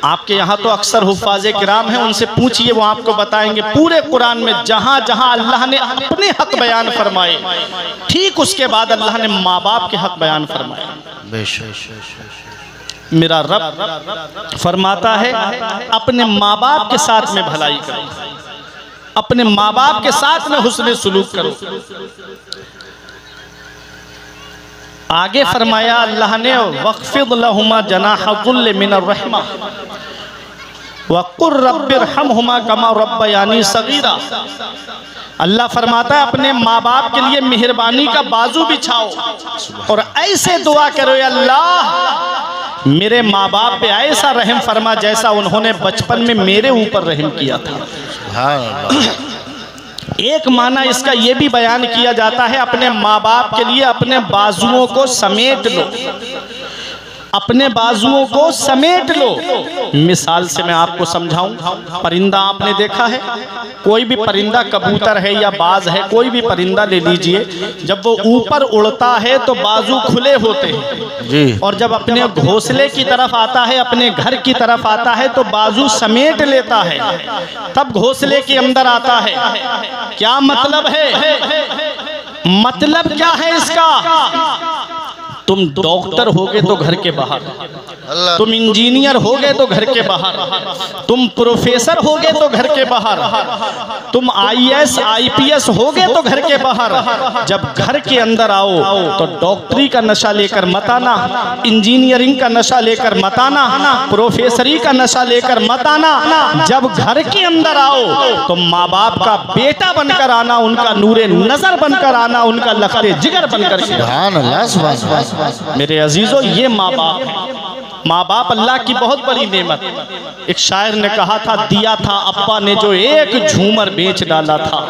आपके यहाँ तो अक्सर हुफ़ाज़े किराम हैं, उनसे पूछिए वो आपको बताएंगे। पूरे कुरान में जहाँ जहाँ अल्लाह ने अपने हक बयान फरमाए, ठीक उसके बाद अल्लाह ने माँ बाप के हक बयान फरमाए। मेरा रब फरमाता है अपने माँ बाप के साथ में भलाई करो, अपने माँ बाप के साथ में हुस्न सलूक करो। आगे फरमाया अल्लाह ने वक़्फ़िद लहुमा जनाह ज़ुल्ल मिनर रहमा वक़ुल रब्बिरहमहुमा कमा रब्बयानी सगीरा। अल्लाह फरमाता है अपने माँ बाप के लिए मेहरबानी का बाजू बिछाओ और ऐसे दुआ करो, अल्लाह मेरे माँ बाप पे ऐसा रहम फरमा जैसा उन्होंने बचपन में मेरे ऊपर रहम किया था। एक माना इसका यह भी बयान किया जाता है अपने माँ बाप के लिए अपने बाजुओं को समेट लो, अपने बाजुओं को समेट लो। मिसाल से मैं आपको समझाऊं, परिंदा आपने देखा है, कोई भी परिंदा, कबूतर है या बाज है, कोई भी परिंदा ले लीजिए, जब वो ऊपर उड़ता है तो बाजू खुले होते हैं जी, और जब अपने घोंसले की तरफ आता है, अपने घर की तरफ आता है तो बाजू समेट लेता है, तब घोंसले के अंदर आता है। क्या मतलब है? मतलब क्या है इसका? तुम डॉक्टर होगे तो घर के बाहर, तुम इंजीनियर होगे तो घर के बाहर, तुम प्रोफेसर होगे तो घर के बाहर, तुम आईएएस आईपीएस होगे तो घर के बाहर। जब घर के अंदर आओ तो डॉक्टरी का नशा लेकर मत आना, इंजीनियरिंग का नशा लेकर मत आना, प्रोफेसरी का नशा लेकर मत आना। जब घर के अंदर आओ तो माँ बाप का बेटा बनकर आना, उनका नूरे नजर बनकर आना, उनका लखते जिगर बनकर आना। मेरे अजीजों, ये माँ बाप है। माँ बाप अल्लाह की बहुत बड़ी नेमत। एक शायर ने कहा था, दिया था अब्बा ने जो एक झूमर बेच डाला था,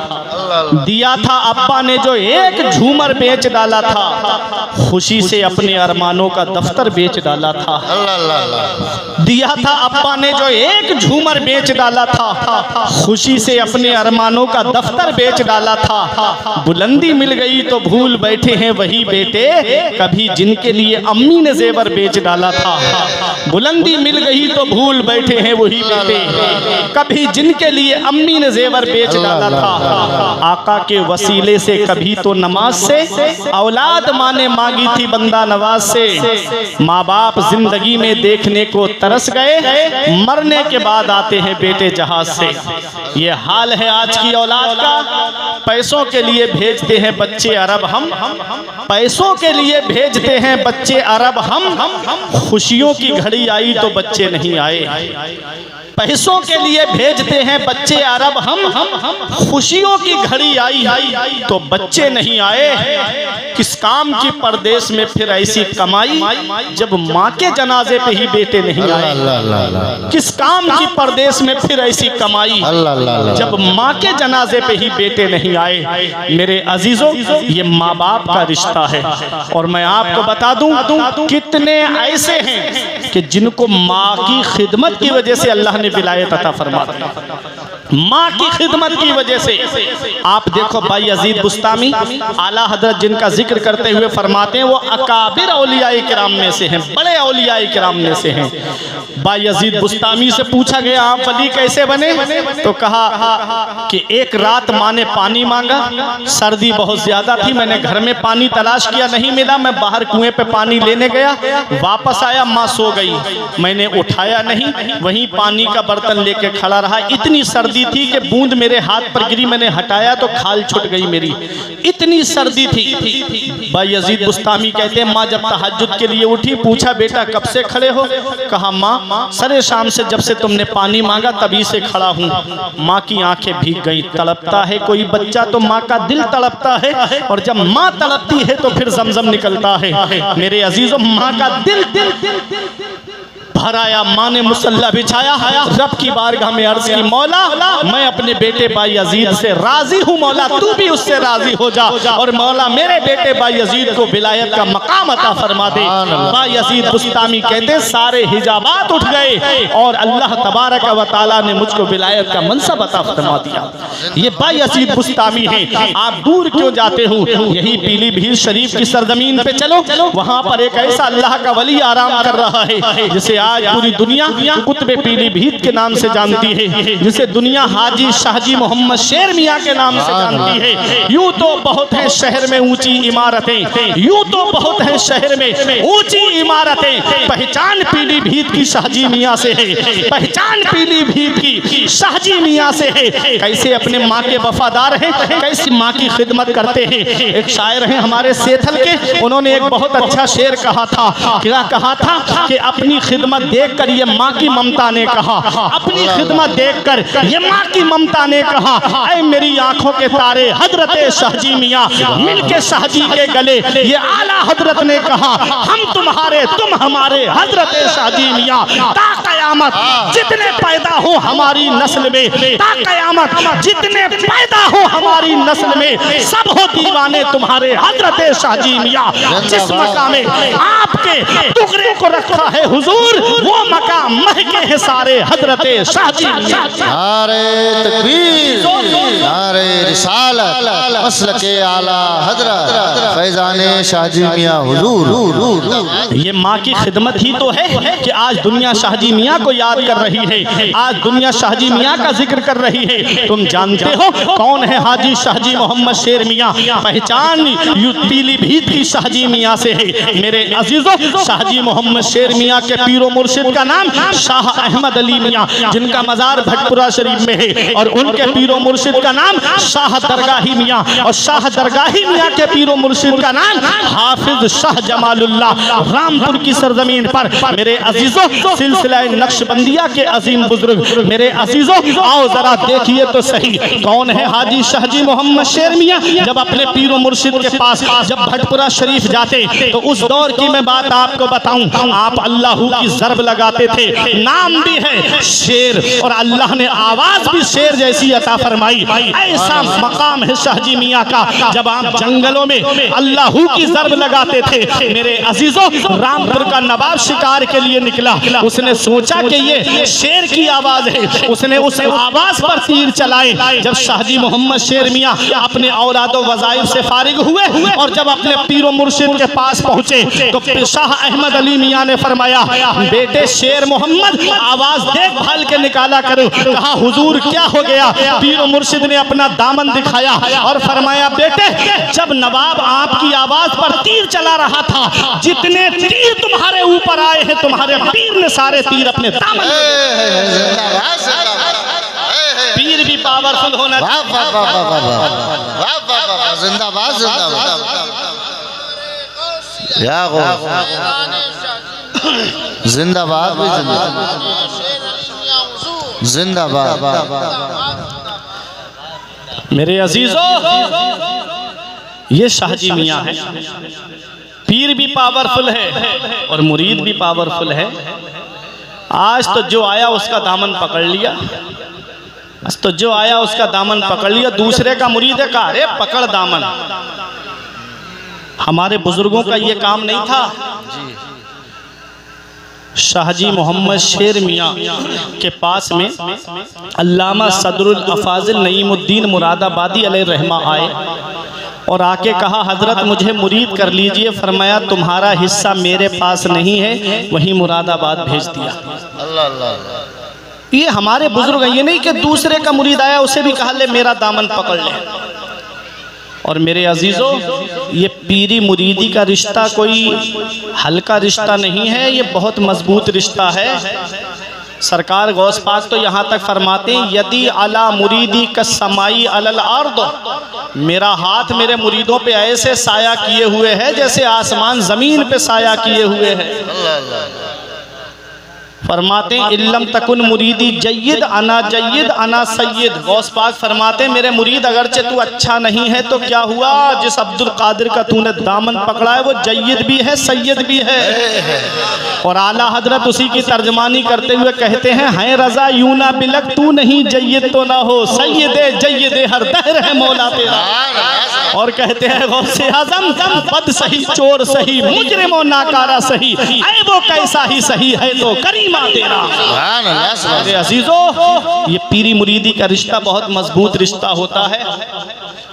दिया था अब्बा ने जो एक झूमर बेच डाला था, खुशी से अपने अरमानों का दफ्तर बेच डाला था। दिया था अब्बा ने जो एक झूमर बेच डाला था, खुशी से अपने अरमानों का दफ्तर बेच डाला था। बुलंदी मिल गई तो भूल बैठे हैं वही बेटे, कभी जिनके लिए अम्मी ने जेवर बेच डाला था। बुलंदी मिल गई तो भूल बैठे हैं वही बेटे, कभी जिनके लिए अम्मी ने जेवर बेच डाला था। आका के वसीले से कभी तो नमाज से औलाद माँ ने मांगी थी बंदा नवाज से। माँ बाप जिंदगी में देखने को तरस गए, मरने के बाद आते हैं बेटे जहाज से। ये हाल है आज की औलाद का। पैसों के लिए भेजते हैं बच्चे अरब हम, पैसों के लिए भेजते हैं बच्चे अरब हम, खुशियों की घड़ी आई तो बच्चे नहीं आए। पैसों के लिए भेजते हैं बच्चे अरब हम, खुशियों की घड़ी आई तो बच्चे नहीं आए। किस काम की परदेश में फिर ऐसी कमाई, जब माँ के जनाजे पे ही बेटे नहीं आए। किस काम की परदेश में फिर ऐसी कमाई, जब माँ के जनाजे पे ही बेटे नहीं आए। मेरे अजीजों, ये माँ बाप का रिश्ता है। और मैं आपको बता दूं, कितने ऐसे हैं कि जिनको माँ की खिदमत की वजह से अल्लाह ने विलायत अता फरमा दी। माँ की खिदमत की वजह से। आप देखो भाई यजीद बुस्तामी आला हजरत जिनका जिक्र करते हुए फरमाते हैं वो अकाबिर औलियाए किराम में से हैं, बड़े औलियाए किराम में से हैं। भाई यजीद बुस्तामी से पूछा गया आप वली कैसे बने, तो कहा कि एक रात माँ ने पानी मांगा, सर्दी बहुत ज्यादा थी, मैंने घर में पानी तलाश किया नहीं मिला, मैं बाहर कुएं पे पानी लेने गया, वापस आया माँ सो गई, मैंने उठाया नहीं, वहीं पानी का बर्तन लेके खड़ा रहा। इतनी सर्दी थी कि बूंद मेरे हाथ पर गिरी, मैंने हटाया तो खाल छूट गई मेरी, इतनी सर्दी थी। भाई यजीद बुस्तामी कहते हैं माँ जब तहज्जुद के लिए उठी, पूछा बेटा कब से खड़े हो, कहा माँ सरे शाम से जब से तुमने पानी मांगा तभी से खड़ा हूँ। माँ की आंखें भीग गई। तड़पता है कोई बच्चा तो माँ का दिल तड़पता है, और जब माँ तड़पती है तो फिर जमजम निकलता है। मेरे अजीजों माँ का दिल भर आया। माँ ने मुसल्ला बिछाया, रब की बारगाह में अर्ज की मौला मैं अपने बेटे भाई यजीद से राजी हूँ, मौला तू भी उससे राजी हो जा, और मौला मेरे बेटे भाई यजीद को विलायत का मकाम अता फरमा दे। भाई यजीद बुस्तामी कहते सारे हिजाबात उठ गए और अल्लाह तबारक व तआला ने मुझको विलायत का मनसब अता फरमा दिया। ये भाई यजीद बुस्तामी है। आप दूर क्यों जाते हो, यही पीलीभीत शरीफ की सरजमीन पे चलो, वहाँ पर एक ऐसा अल्लाह का वली आराम कर रहा है जिसे आज पूरी दुनिया कुतबे पीलीभीत के नाम से जानती है, जिसे दुनिया हाजी शाहजी मोहम्मद शेर मियाँ के नाम से जानती है। यूं तो बहुत है शहर में ऊंची इमारतें, यूं तो बहुत है शहर में ऊंची इमारतें, पहचान पीलीभीत की शाहजी मियाँ से है, पहचान पीलीभीत की शाहजी मियाँ से है। कैसे अपने माँ के वफादार हैं, कैसी माँ की खिदमत करते हैं। एक शायर हैं हमारे सेथल के, उन्होंने एक बहुत अच्छा शेर कहा था। क्या कहा था कि अपनी खिदमत देखकर ये माँ की ममता ने कहा, अपनी खिदमत देखकर ये माँ की ममता ने कहा, ऐ मेरी आंखों के तारे हजरत शाहजी मियाँ मिलके शाहजी के गले। ये आला हजरत ने कहा हम तुम्हारे तुम हमारे हजरत शाहजी मियाँ, ता कयामत जितने पैदा हो हमारी नस्ल में, ता कयामत जितने पैदा हो हमारी नस्ल में, सब हो दीवाने तुम्हारे हजरत शाहजी मियाँ। जिस मकाम में आपके टुकड़े को रखा है हुजूर, वो मकाम महके हैं सारे हजरत शाहजी मियाँ। नारे तकबीर, नारे रिसालत, मसलके आला हजरत फैजाने शाहजी मियाँ हुजूर। ये माँ की खिदमत ही तो है कि आज दुनिया शाहजी मियाँ को याद कर रही है, आज दुनिया शाहजी मियाँ का जिक्र कर रही है। तुम जानते हो कौन है हाजी शाहजी मोहम्मद शेर मियाँ, पहचान पीलीभीत की शाहजी मियाँ से है। मेरे अजीजों शाहजी मोहम्मद शेर मियाँ के पीरो मुर्शिद का नाम शाह अहमद अली मियाँ, जिनका मजार भटपुरा शरीफ में है, और उनके पीरो मुर्शिद का नाम शाह दरगाही मियाँ, और शाह दरगाही मियाँ के पीरो मुर्शिद का नाम हाफिज शाह जमालुल्लाह रामपुर की सरजमीन पर। मेरे अजीजों सिलसिला नक्शबंदिया के अजीम बुजुर्ग, मेरे अजीजों आओ जरा देखिए तो सही कौन है हाजी शाहजी मोहम्मद शेर मियाँ। जब अपने पीरो मुर्शिद के पास जब भटपुरा शरीफ जाते तो उस दौर की मैं बात आपको बताऊं, आप अल्लाहू की ज़र्ब लगाते थे, नाम भी है शेर और अल्लाह ने आवाज भी शेर जैसी अता फरमाई। ऐसा मकाम है शाहजी मियाँ का, जब आप जंगलों में अल्लाहू की ज़र्ब लगाते थे। मेरे अजीजों रामपुर का नवाब शिकार के लिए निकला, उसने सोचा कि ये शेर की आवाज है, उसने उस आवाज पर तीर चलाए। जब शाहजी मोहम्मद शेर मियाँ अपने औलादो वज़ाइफ से फारिग हुए और जब अपने पीरो मुर्शिद के पास पहुंचे तो शाह अहमद अली मियाँ ने फरमाया बेटे शेर मोहम्मद आवाज देख भाल के निकाला करो। कहा हुजूर क्या हो गया। पीरो मुर्शिद ने अपना दामन दिखाया और फरमाया बेटे जब नवाब आपकी आवाज पर तीर चला रहा था, जितने तीर तुम्हारे ऊपर आए हैं तुम्हारे पीर ने सारे तीर अपने दामन पीर भी पावरफुल होना जिंदाबाद जिंदाबाद जिंदाबाद। मेरे अजीजों ये शाहजी मियाँ है, पीर भी पावरफुल है और मुरीद भी पावरफुल है। आज तो जो आया उसका दामन पकड़ लिया, आज तो जो आया उसका दामन पकड़ लिया। दूसरे का मुरीद है कहा अरे पकड़ दामन। हमारे बुजुर्गों का ये काम नहीं था। शाहजी मोहम्मद शेर मियाँ के पास में अल्लामा सदरुल अफाजिल नईमुद्दीन मुरादाबादी अलैहिर्रहमा आए और आके कहा हज़रत मुझे मुरीद कर लीजिए। फरमाया तुम्हारा हिस्सा मेरे पास नहीं है, वहीं मुरादाबाद भेज दिया। अल्लाह अल्लाह। ये हमारे बुजुर्ग हैं, ये नहीं कि दूसरे का मुरीद आया उसे भी कहा ले मेरा दामन पकड़ ले। और मेरे अजीज़ों, ये पीरी मुरीदी का रिश्ता कोई हल्का रिश्ता नहीं है, ये बहुत मजबूत रिश्ता है। सरकार गौस पाक तो यहाँ तक फरमाते हैं यदि अला मुरीदी का समाई अलल अर्द, मेरा हाथ मेरे मुरीदों पे ऐसे साया किए हुए है जैसे आसमान ज़मीन पे साया किए हुए है। फरमाते इल्लम तकुन मुरीदी जय्यद अना जय्यद अना सय्यद। गौस पाक फरमाते मेरे मुरीद अगरचे तू अच्छा नहीं है तो क्या हुआ, जिस अब्दुल कादिर का तूने दामन पकड़ा है वो जय्यद भी है सय्यद भी है। और आला हजरत उसी की तर्जमानी करते हुए कहते हैं रजा यूं ना बिलक तू नहीं जय्यद तो ना हो, सय्यदे जय्यदे हर दहर है मौला तेरा। और कहते हैं गौसे आज़म बद सही चोर सही मुजरिम और नाकारा सही, ऐ वो कैसा ही सही है तो करीमा तेरा। मेरे अजीजों, ये पीरी मुरीदी का रिश्ता बहुत मजबूत रिश्ता होता है।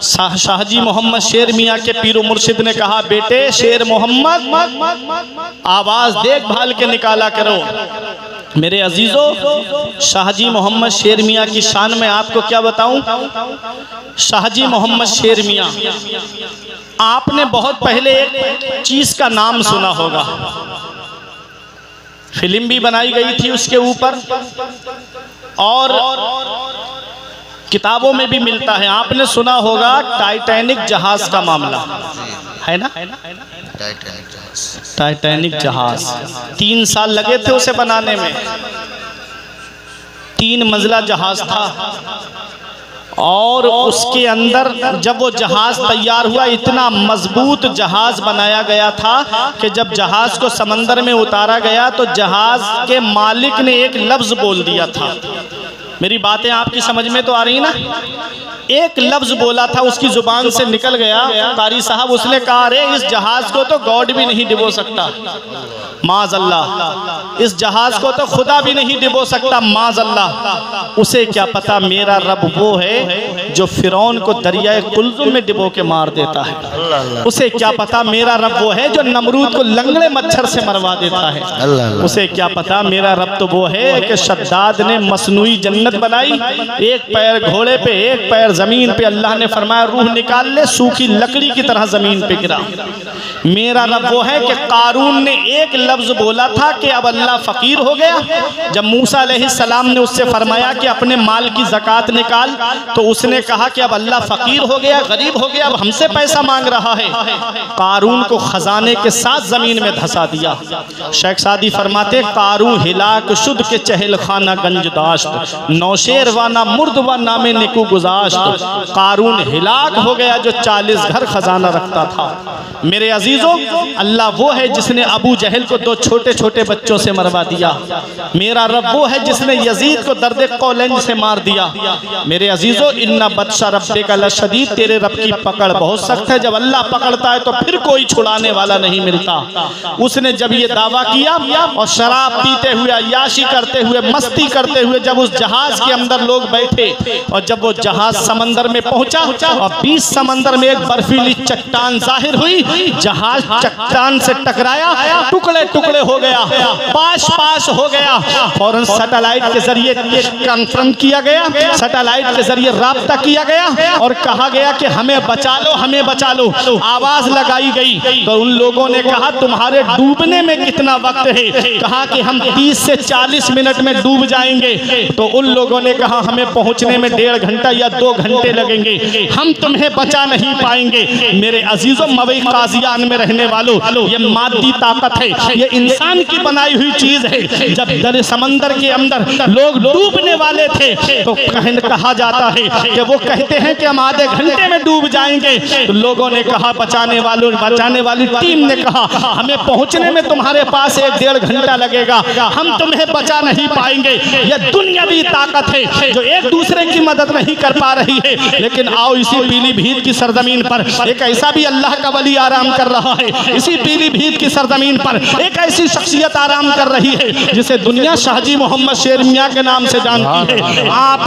शाहजी मोहम्मद शेर मियाँ के पीरो मुर्शिद ने कहा बेटे शेर मोहम्मद आवाज देखभाल के निकाला करो। मेरे अजीजों, शाहजी मोहम्मद शेर मियाँ की शान में आपको क्या बताऊं। शाहजी मोहम्मद शेर मियाँ, आपने बहुत पहले एक चीज का नाम सुना होगा, फिल्म भी बनाई गई थी उसके ऊपर और किताबों में भी मिलता है। आपने सुना होगा टाइटैनिक जहाज का मामला, है ना। टाइटैनिक जहाज 3 साल लगे थे उसे बनाने में। 3 मंजिला जहाज था और उसके अंदर जब वो जहाज तैयार हुआ, इतना मजबूत जहाज बनाया गया था कि जब जहाज को समंदर में उतारा गया तो जहाज के मालिक ने एक लफ्ज बोल दिया था। मेरी बातें आपकी समझ में तो आ रही ना। एक लफ्ज बोला था, उसकी जुबान से निकल गया कारी साहब, उसने कहा अरे इस जहाज को तो गॉड भी नहीं डिबो सकता, माज़अल्लाह। इस जहाज को तो खुदा भी नहीं डिबो सकता, माज़अल्लाह। उसे क्या पता मेरा रब वो है जो फिरौन को दरियाए कुल्जुम में डिबो के मार देता है। उसे क्या पता मेरा रब वो है जो नमरूद को लंगड़े मच्छर से मरवा देता है। उसे क्या पता मेरा रब तो वो है कि शद्दाद ने मसनूई जन्नत बनाई, एक पैर घोड़े पे एक पैर जमीन पे, अल्लाह ने फरमाया रूह निकाल ले, सूखी लकड़ी की तरह जमीन पे गिरा। मेरा रब वो है कि कारून ने एक लफ्ज बोला था कि अब अल्लाह फकीर हो गया। जब मूसा अलैहिस्सलाम ने उससे फरमाया कि अपने माल की ज़कात निकाल, तो उसने कहा कि अब अल्लाह फकीर हो गया, गरीब हो गया, अब हमसे पैसा मांग रहा है। कारून को खजाने के साथ जमीन में धंसा दिया। शेख सादी फरमाते कारून हिलाक शुद्ध के चहल खाना गंज दाश्त, नौशेर वाना मुर्द व नामे निकू गुजाश्त। कारून हिलाक हो गया जो 40 घर खजाना रखता था। मेरे अजीजों, अल्लाह वो है जिसने अबू जहल को 2 छोटे छोटे बच्चों से मरवा दिया। मेरा रब वो है जिसने यजीद को दर्द कौलंज से मार दिया। मेरे अजीजों, इन्ना बदशा रब्बे का लशदीद, तेरे रब की पकड़ बहुत सख्त है। जब अल्लाह पकड़ता है तो फिर कोई छुड़ाने वाला नहीं मिलता। उसने जब ये दावा किया और शराब पीते हुए, अय्याशी करते हुए, मस्ती करते हुए जब उस जहाज के अंदर लोग बैठे और जब वो जहाज समंदर में पहुंचा और 20 समंदर में एक बर्फीली चट्टान जाहिर हुई, जहाज चट्टान से टकराया, टुकड़े टुकड़े हो गया, पाश पाश हो गया। फौरन सैटेलाइट के जरिए कंफर्म किया गया, सैटेलाइट के जरिए राब्ता किया गया और कहा गया कि हमें बचा लो, हमें बचा लो। आवाज लगाई गई तो उन लोगों ने कहा तुम्हारे डूबने में कितना वक्त है? कहा कि हम 30 से 40 मिनट में डूब जाएंगे। तो उन लोगों ने कहा हमें पहुंचने में 1.5 घंटा या 2 घंटे लगेंगे, हम तुम्हें बचा नहीं पाएंगे। मेरे अजीजों, मवई काजियान में रहने वालों, ये मादी ताकत है, ये इंसान की बनाई हुई चीज है। जब दर समंदर के अंदर लोग डूबने वाले थे तो कहा जाता है कि वो कहते हैं कि हम आधे घंटे में डूब जाएंगे। तो लोगों ने कहा, बचाने वाली टीम ने कहा हमें पहुंचने में तुम्हारे पास 1-1.5 घंटा लगेगा, हम तुम्हें बचा नहीं पाएंगे। यह दुनियावी ताकत है जो एक दूसरे की मदद नहीं कर पा रही है। लेकिन आओ इसी पीलीभीत की सरजमीन पर एक ऐसा भी अल्लाह का वली आराम कर रहा है। इसी पीलीभीत की सरजमीन पर एक ऐसी शख्सियत आराम कर रही है जिसे दुनिया शाहजी मोहम्मद शेर मियाँ के नाम से जानती है। आप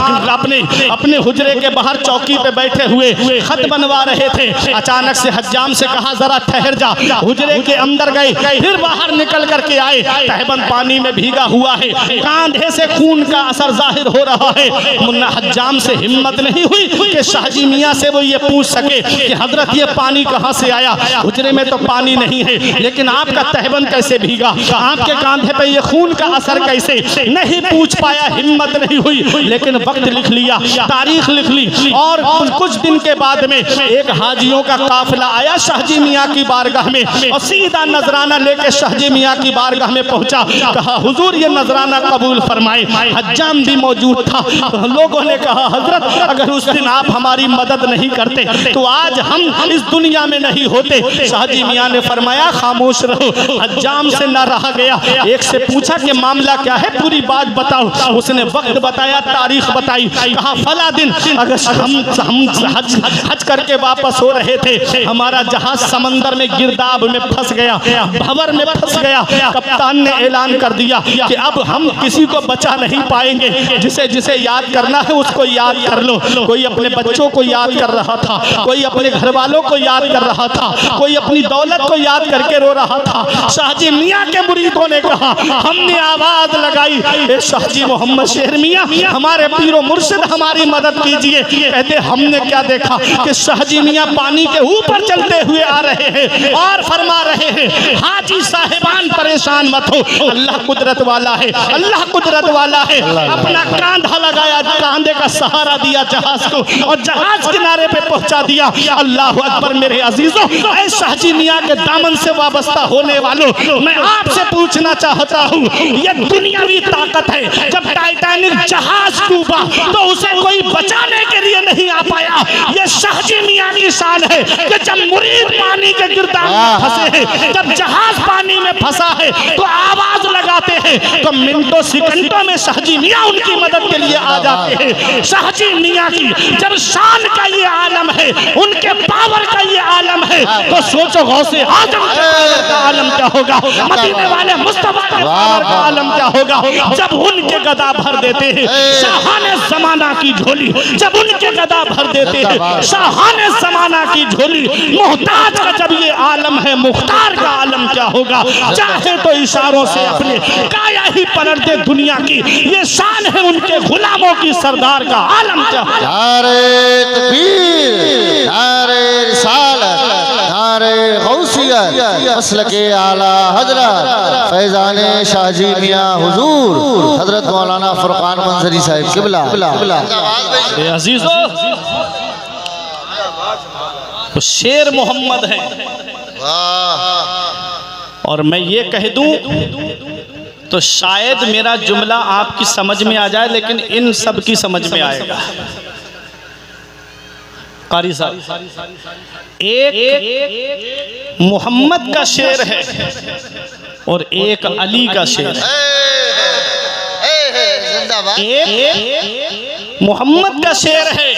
अपने हुजरे के बाहर चौकी पे बैठे हुए खत बनवा रहे थे, अचानक से हज्जाम से कहा जरा ठहर जा। हुजरे के अंदर गए, फिर बाहर निकल करके आए, तहबंद पानी में भीगा हुआ है, कांधे से खून का असर जाहिर हो रहा है। मुन्ना हज्जाम से हिम्मत नहीं हुई कि शाहजी मियाँ से वो ये पूछ सके कि हजरत ये पानी कहाँ से आया। हुजरे में तो पानी नहीं है, लेकिन आपका तहबंद कैसे भीगा, आपके कांधे पे ये खून का असर कैसे, नहीं पूछ पाया, हिम्मत नहीं हुई। लेकिन वक्त लिख लिया, तारीख लिख ली, और कुछ दिन के बाद में एक हाजियों का काफिला आया शाहजी मियाँ की बारगाह में, और सीधा नजराना लेके शाहजी मियाँ की बारगाह में पहुंचा। कहा हुजूर ये नजराना कबूल फरमाए। हज्जाम भी मौजूद था। लोगों ने कहा हजरत अगर उस दिन आप हमारी मदद नहीं करते तो आज हम इस दुनिया में नहीं होते। शाहजी मियाँ ने फरमाया खामोश रहो। हज्जाम से न रहा गया, एक से पूछा कि मामला क्या है, पूरी बात बताओ। उसने वक्त बताया, तारीख बताई। कहा फला दिन अगर हम हज करके वापस हो रहे थे, हमारा जहाज समंदर में गिरदाब में फंस गया, भंवर में फंस गया। कप्तान ने ऐलान कर दिया कि अब हम किसी को बचा नहीं पाएंगे, जिसे जिसे याद करना है उसको याद कर लो। कोई अपने बच्चों को याद कर रहा था, कोई अपने घर वालों को याद कर रहा था, कोई अपनी दौलत को याद करके रो रहा था। शाहजी मियाँ के मुरीदों ने कहा, हमने आवाज लगाई शाहजी मोहम्मद शेर मियाँ हमारे पीरो मुर्शिद हमारी मदद कीजिए। कहते हमने क्या देखा कि शाहजी मियाँ पानी के ऊपर चलते हुए आ रहे हैं और फरमा रहे हैं हाजी साहिबान परेशान मत हो, अल्लाह कुदरत वाला है, अल्लाह कुदरत वाला है। अपना कांधा लगाया, कांधे का सहारा दिया जहाज को और जहाज किनारे पे पहुंचा दिया। अल्लाह अकबर मेरे अजीजों, ऐ शाहजी मियाँ के दामन से वाबस्ता होने वालों, मैं आपसे पूछना चाहता हूँ, ये दुनियावी ताकत है। जब टाइटैनिक जहाज डूबा तो उसे कोई बचाने के लिए नहीं आ पाया। ये शाहजी मियाँ की शान है कि जब मुरीद पानी के गिरदाब में फंसे हैं, जब जहाज पानी में फंसा है तो आवाज लगाते हैं, तो मिनटों सेकंडों में शाहजी मियाँ उनकी मदद के लिए आ जाते हैं। शाहजी मियाँ की जब शान का ये आलम है, उनके पावर का ये आलम है, तो सोचो गौसे आजम का आलम क्या होगा, मदीने वाले मुस्तफा के पावर का आलम क्या होगा जब उनके गदा भर देते हैं। शाहाने जमाना की झोली जब उनके गदा भर देते हैं, शाहाने जमाना की झोली। मोहताज का जब ये आलम है, मुख्तार का आलम क्या होगा। चाहे तो इशारों से अपने काया ही पलट दे दुनिया की, ये शान है उनके गुलामों की, सरदार का आलम क्या होगा। नारे तकबीर, नारे रिसालत, नारे गौसियत, मसलके आला हजरत फैजाने शाहजी मियाँ हुजूर हजरत मौलाना फुरकान मंजरी साहिब किबला। अजीजों, तो शेर मोहम्मद है। और मैं ये कह दूं तो शायद मेरा जुमला आपकी समझ में आ जाए, लेकिन इन सब की समझ में आएगा। कारी साहब, एक मोहम्मद का शेर है और एक अली का शेर है। एक मोहम्मद का शेर है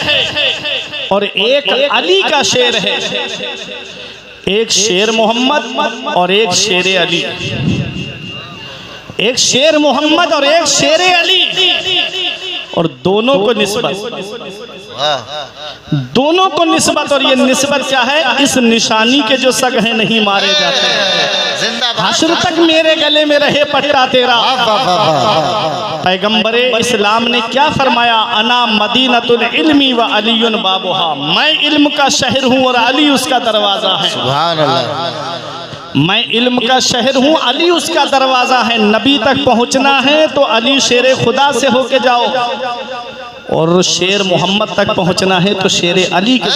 और एक अली का शेर है। एक शेर मोहम्मद और एक शेर अली, एक शेर मोहम्मद और एक शेर अली, और दोनों को निस्बत। और ये निस्बत क्या है, इस निशानी के जो सग हैं नहीं मारे जाते हैं। हश्र तक मेरे गले में रहे पट्टा तेरा। पैगंबरे इस्लाम ने क्या फरमाया, अना मदीनतुल इल्मी व अलीयुन बाबुहा, मैं इल्म का शहर हूँ और अली उसका दरवाजा है। सुभान अल्लाह। मैं इल्म का शहर हूँ, अली उसका दरवाजा है। नबी तक पहुँचना है तो अली शेर खुदा से होके जाओ, और शेर मोहम्मद तक पहुँचना है तो शेर अली के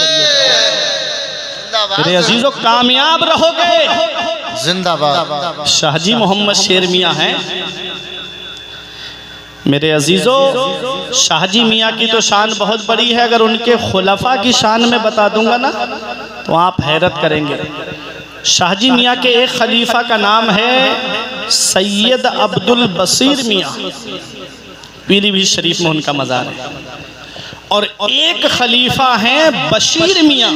मेरे अजीजों कामयाब रहोगे। जिंदाबाद। शाहजी मोहम्मद शेर मियाँ हैं मेरे अजीजों। शाहजी मियाँ की तो शान बहुत बड़ी है, अगर उनके खुलफा की शान में बता दूंगा ना तो आप हैरत करेंगे। शाहजी मियाँ के एक खलीफा का नाम है सैयद अब्दुल बसीर मियाँ, पीलीभीत शरीफ में उनका मज़ार है। और एक खलीफा है बशीर मियाँ,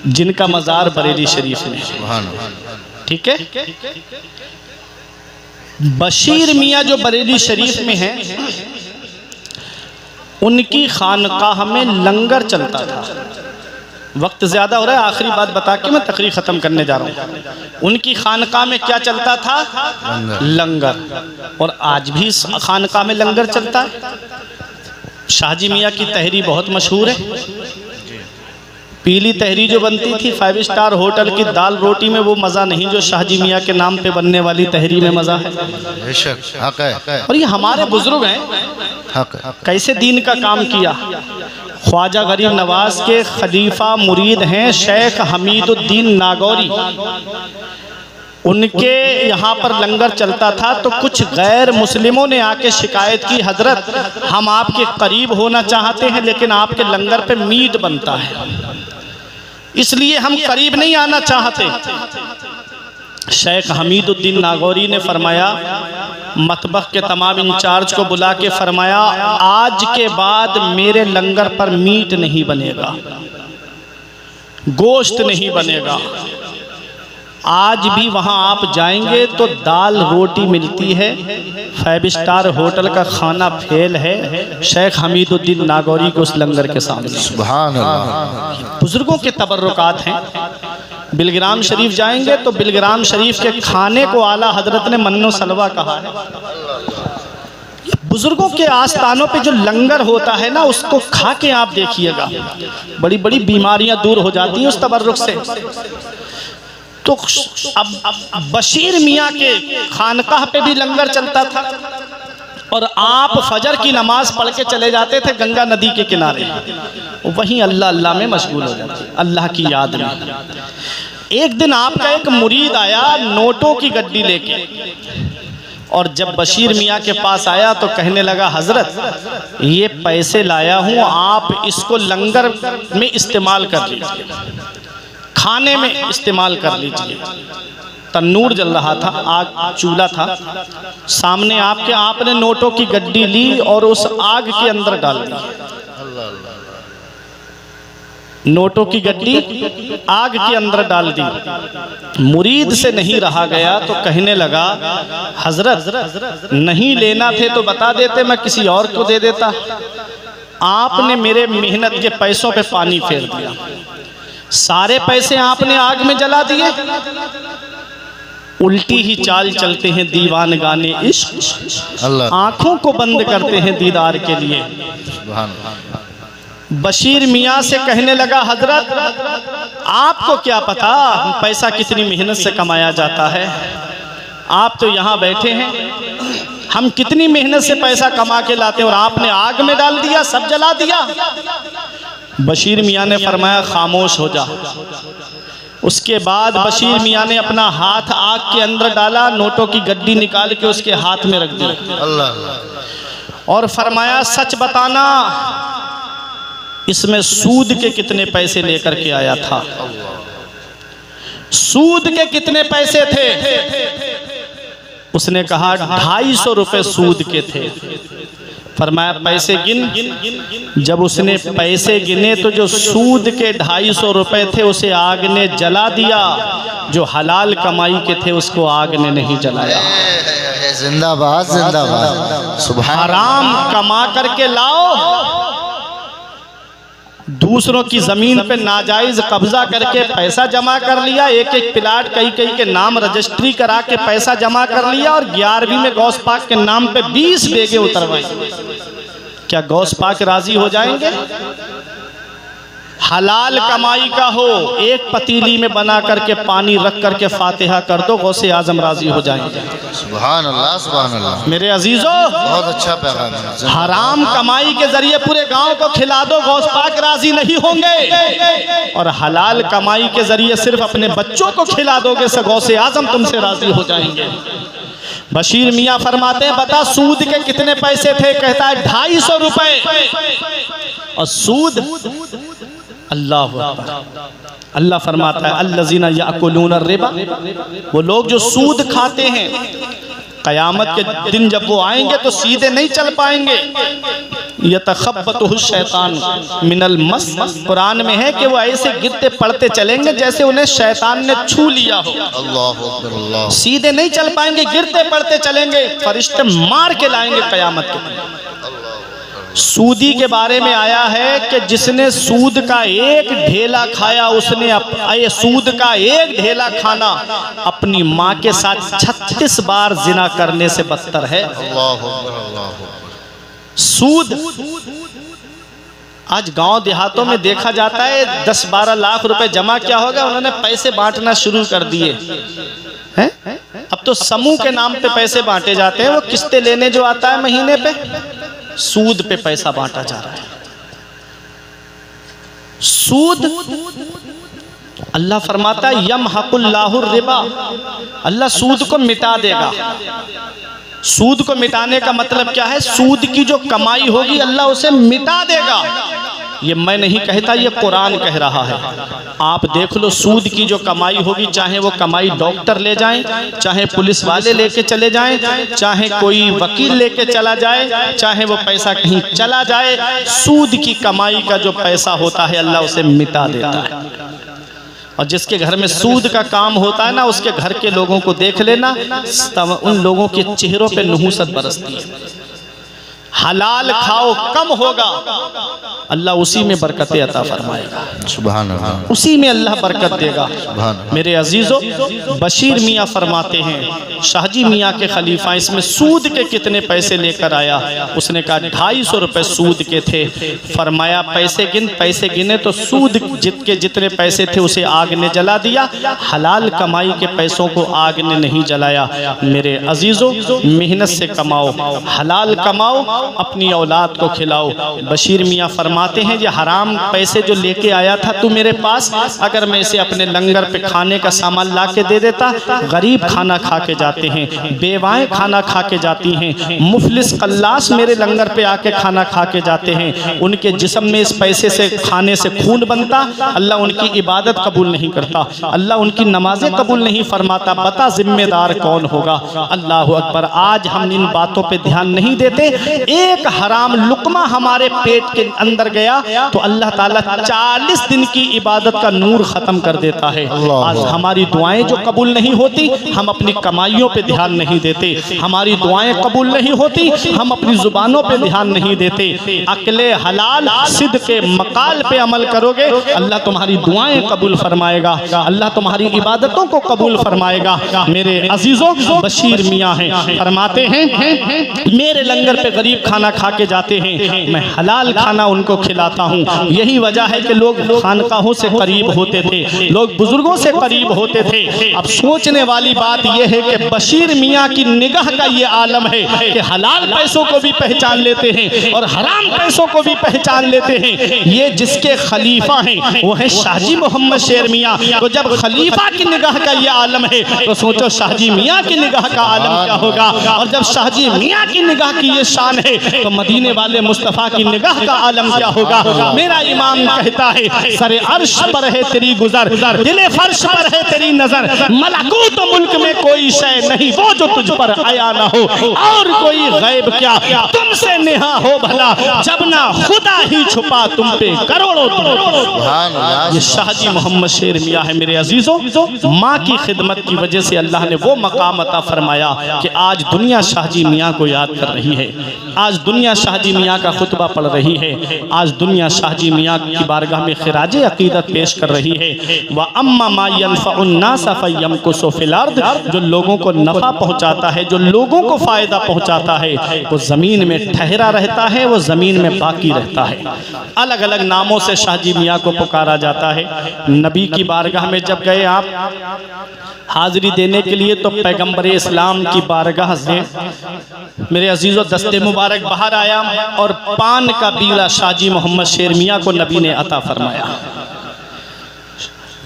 जिनका मज़ार बरेली शरीफ में। ठीक है। बशीर मियाँ जो बरेली शरीफ में हैं, उनकी खानकाह में लंगर चलता था। वक्त ज़्यादा हो रहा है, आखिरी बात बता के मैं तकरीर ख़त्म करने जा रहा हूँ। उनकी खानकाह में क्या चलता था? लंगर। और आज भी खानकाह में लंगर चलता है। शाहजी मियाँ की तहरी बहुत मशहूर है। पीली तहरी जो बनती थी 5 स्टार होटल की दाल रोटी में, वो मज़ा नहीं जो शाहजी मियाँ के नाम पे बनने वाली तहरी में मज़ा है। और ये हमारे बुजुर्ग हैं, कैसे दीन का काम किया। ख्वाजा गरीब नवाज के खलीफा मुरीद हैं शेख हमीदुद्दीन नागौरी। उनके यहाँ पर लंगर चलता था तो कुछ गैर मुस्लिमों ने आके शिकायत की, हजरत हम आपके करीब होना चाहते हैं लेकिन आपके लंगर पे मीट बनता है, इसलिए हम करीब नहीं आना चाहते। शेख हमीदुद्दीन नागौरी ने फरमाया, मतबख के तमाम इंचार्ज को बुला के फरमाया, आज के बाद मेरे लंगर पर मीट नहीं बनेगा, गोश्त नहीं बनेगा। आज भी वहाँ आप जाएंगे तो दाल रोटी मिलती है, 5 स्टार होटल का खाना फेल है। शेख हमीदुद्दीन नागौरी को उस लंगर के सामने। सुभान अल्लाह। बुजुर्गों के तबर्रुकात हैं। बिलग्राम शरीफ जाएंगे तो बिलग्राम शरीफ के खाने को आला हजरत ने मन्नो सलवा कहा है। बुजुर्गों के आस्थानों पे जो लंगर होता है ना, उसको खा के आप देखिएगा, बड़ी बड़ी बीमारियां दूर हो जाती हैं उस तबर्रुक से। तो अब बशीर मियाँ के खानकाह पे भी लंगर चलता था और आप फजर की नमाज पढ़ के चले जाते थे गंगा नदी के किनारे, वहीं अल्लाह अल्लाह में मशगूल हो जाते, अल्लाह की याद में। एक दिन आपका एक मुरीद आया नोटों की गड्डी लेके, और जब बशीर मियाँ के पास आया तो कहने लगा, हजरत ये पैसे लाया हूँ, आप इसको लंगर में इस्तेमाल कर लीजिए, खाने में इस्तेमाल कर लीजिए। तन्नूर जल रहा था, आग चूल्हा था सामने आपके, आपने नोटों की गड्डी ली और उस आग के अंदर डाल दी। नोटों की गड्डी आग के अंदर डाल दी। मुरीद से नहीं रहा गया तो कहने लगा, हजरत नहीं लेना थे तो बता देते, मैं किसी और को दे देता। आपने मेरे मेहनत के पैसों पे पानी फेर दिया, सारे पैसे आपने आग में जला दिए। उल्टी ही चाल चलते हैं दीवान गाने इश्क, आंखों को बंद करते हैं दीदार के लिए। बशीर मियाँ से कहने लगा, हजरत आपको क्या पता पैसा कितनी मेहनत से कमाया जाता है, आप तो यहाँ बैठे हैं, हम कितनी मेहनत से पैसा कमा के लाते हैं और आपने आग में डाल दिया, सब जला दिया। बशीर मियाँ ने फरमाया, खामोश हो जा। उसके बाद बशीर मियाँ ने अपना हाथ आग के अंदर डाला, नोटों की गड्डी निकाल के उसके हाथ में रख दी और फरमाया, सच बताना इसमें सूद के कितने पैसे लेकर के आया था, सूद के कितने पैसे थे? उसने कहा 250 रुपए सूद के थे। फरमाया पैसे गिन। जब उसने पैसे गिने तो जो सूद के 250 रुपए थे उसे आग ने जला दिया, जो हलाल कमाई के थे उसको आग ने नहीं जलाया। जिंदाबाद जिंदाबाद। सुभान। हराम कमा करके लाओ, दूसरों की जमीन पे नाजायज कब्जा करके पैसा जमा कर लिया, एक एक प्लाट कई कई के नाम रजिस्ट्री करा के पैसा जमा कर लिया और 11वीं में गौस पाक के नाम पे 20 बेगे उतरवाए। क्या गौस पाक राजी हो जाएंगे? हलाल कमाई का हो, एक पतीली में बना करके पानी रख करके फातिहा कर दो, गौसे आजम राजी हो जाएंगे। सुभान अल्लाह सुभान अल्लाह। मेरे अजीजों, बहुत अच्छा पैगाम है। हराम कमाई के जरिए पूरे गांव को खिला दो, गौस पाक राजी नहीं होंगे, और हलाल कमाई के जरिए सिर्फ अपने बच्चों को खिला दोगे से गौसे आजम तुमसे राजी हो जाएंगे। बशीर मियाँ फरमाते हैं, बता सूद के कितने पैसे थे? कहता है 250 रुपए। और सूद, अल्लाह फरमाता है, अल्लज़ीना याकुलूना रिबा, वो लोग जो सूद खाते हैं, क़यामत के दिन जब वो आएंगे तो सीधे नहीं चल पाएंगे, यतखब्बतुहु शैतान मिनल मस। कुरान में है कि वो ऐसे गिरते पड़ते चलेंगे जैसे उन्हें शैतान ने छू लिया हो। अल्लाहु अकबर, अल्लाह। सीधे नहीं चल पाएंगे, गिरते पड़ते चलेंगे, फरिश्ते मार के लाएंगे कयामत के दिन। सूदी के बारे में आया है कि जिसने सूद का एक ढेला खाया उसने सूद का एक ढेला खाना अपनी माँ के साथ 36 बार जिना करने से बदतर है। अल्लाहु अकबर, अल्लाहु अकबर। सूद आज गांव देहातों में देखा जाता है 10-12 लाख रुपए जमा किया होगा, उन्होंने पैसे बांटना शुरू कर दिए हैं। अब तो समूह के नाम पे पैसे बांटे जाते हैं। वो किस्तें लेने जो आता है महीने पे, सूद पे पैसा बांटा जा रहा है। सूद अल्लाह फरमाता है यमहकुल्लाहु रिबा, अल्लाह सूद को मिटा देगा। सूद को मिटाने का मतलब क्या है? सूद की जो कमाई होगी अल्लाह उसे मिटा देगा। ये मैं नहीं कहता, ये कुरान कह रहा है। आप देख लो, सूद की जो कमाई होगी, चाहे वो कमाई डॉक्टर ले जाएं, चाहे पुलिस वाले लेके चले जाएं, चाहे कोई वकील लेके चला जाए, चाहे वो पैसा कहीं चला जाए, सूद की कमाई का जो पैसा होता है अल्लाह उसे मिटा देता है। और जिसके घर में सूद का काम होता है ना, उसके घर के लोगों को देख लेना, उन लोगों के चेहरों पे नहुसत बरसती है। हलाल खाओ, कम होगा, अल्लाह उसी में बरकतें अता फरमाएगा। सुभान अल्लाह, उसी में अल्लाह बरकत देगा। सुभान। मेरे अजीजों, बशीर मियाँ फरमाते हैं, शाहजी मियाँ के खलीफा इसमें सूद के कितने पैसे लेकर आया? उसने कहा 250 रुपए सूद के थे। फरमाया पैसे गिन। पैसे गिने तो सूद के जितने पैसे थे उसे आग ने जला दिया, हलाल कमाई के पैसों को आग ने नहीं जलाया। मेरे अजीजों, मेहनत से कमाओ, हलाल कमाओ, अपनी औलाद को खिलाओ। बशीर मियाँ फरमाते हैं, ये हराम पैसे जो लेके आया था तू मेरे पास, अगर मैं इसे अपने लंगर पे खाने का सामान ला के दे देता, गरीब खाना खा के जाते हैं, बेवाएं खाना खा के जाती हैं, मुफलिस कल्लास मेरे लंगर पे आके खाना खा के जाते हैं, उनके जिस्म में इस पैसे से खाने से खून बनता, अल्लाह उनकी इबादत कबूल नहीं करता, अल्लाह उनकी नमाजें कबूल नहीं फरमाता। बता जिम्मेदार कौन होगा? अल्लाह अकबर। आज हम इन बातों पे ध्यान नहीं देते। एक हराम लुकमा हमारे पेट के अंदर गया तो अल्लाह ताला 40 दिन की इबादत का नूर खत्म कर देता है। आज हमारी दुआएं जो कबूल नहीं होती, हम अपनी कमाइयों पे ध्यान नहीं देते। हमारी दुआएं कबूल नहीं होती, हम अपनी जुबानों पे ध्यान नहीं देते। अक्ले हलाल सिद्ध के मकाल पे अमल करोगे, अल्लाह तुम्हारी दुआएं कबूल फरमाएगा, अल्लाह तुम्हारी इबादतों को कबूल फरमाएगा। मेरे अजीजों, बशीर मियाँ हैं, फरमाते हैं मेरे लंगर पे गरीब खाना खा के जाते हैं, मैं हलाल खाना उनको खिलाता हूँ। यही वजह है कि लोग खानकाहों से करीब होते थे, लोग बुजुर्गों से करीब होते थे। अब सोचने वाली बात यह है कि बशीर मियाँ की निगाह का ये आलम है कि हलाल पैसों को भी पहचान लेते हैं और हराम पैसों को भी पहचान लेते हैं। ये जिसके खलीफा हैं वो है शाहजी मोहम्मद शेर मियाँ। तो जब खलीफा की निगाह का ये आलम है तो सोचो शाहजी मियाँ की निगाह का आलम क्या होगा। और जब शाहजी मियाँ की निगाह की ये शान है तो मदीने वाले मुस्तफ़ा की निगाह का आलम क्या होगा। मेरा इमाम कहता है, सरे अर्श पर है तेरी गुजर, दिले फर्श पर है तेरी नजर, मलकूत मुल्क में कोई शय नहीं वो जो तुझ पर आया ना हो, और कोई गैब क्या तुमसे नेहा हो भला, जब ना खुदा ही छुपा तुम पे करोड़ों। ये शाहजी मोहम्मद शेर मियाँ है। मेरे अजीजों, माँ की खिदमत की वजह से अल्लाह ने वो मकाम अता फरमाया कि आज दुनिया शाहजी मियाँ को याद कर रही है, आज दुनिया शाहजी मियाँ का खुतबा पढ़ रही है, आज दुनिया शाहजी मियाँ की बारगाह में खिराज अकीदत पेश कर रही है। व अम्मा मा यनफ़उन्नास फ़यमकुसु फ़िल अर्द, जो लोगों को नफ़ा पहुँचाता है, जो लोगों को फ़ायदा पहुँचाता है, वो ज़मीन में ठहरा रहता है, वो ज़मीन में बाकी रहता है। अलग अलग नामों से शाहजी मियाँ को पुकारा जाता है। नबी की बारगाह में जब गए आप हाज़िरी देने के लिए तो पैगम्बर इस्लाम की बारगाह से मेरे अजीज़ों दस्ते मुबारक बाहर आया और पान का बीड़ा शाहजी मोहम्मद शेर मियाँ को नबी ने अता फरमाया।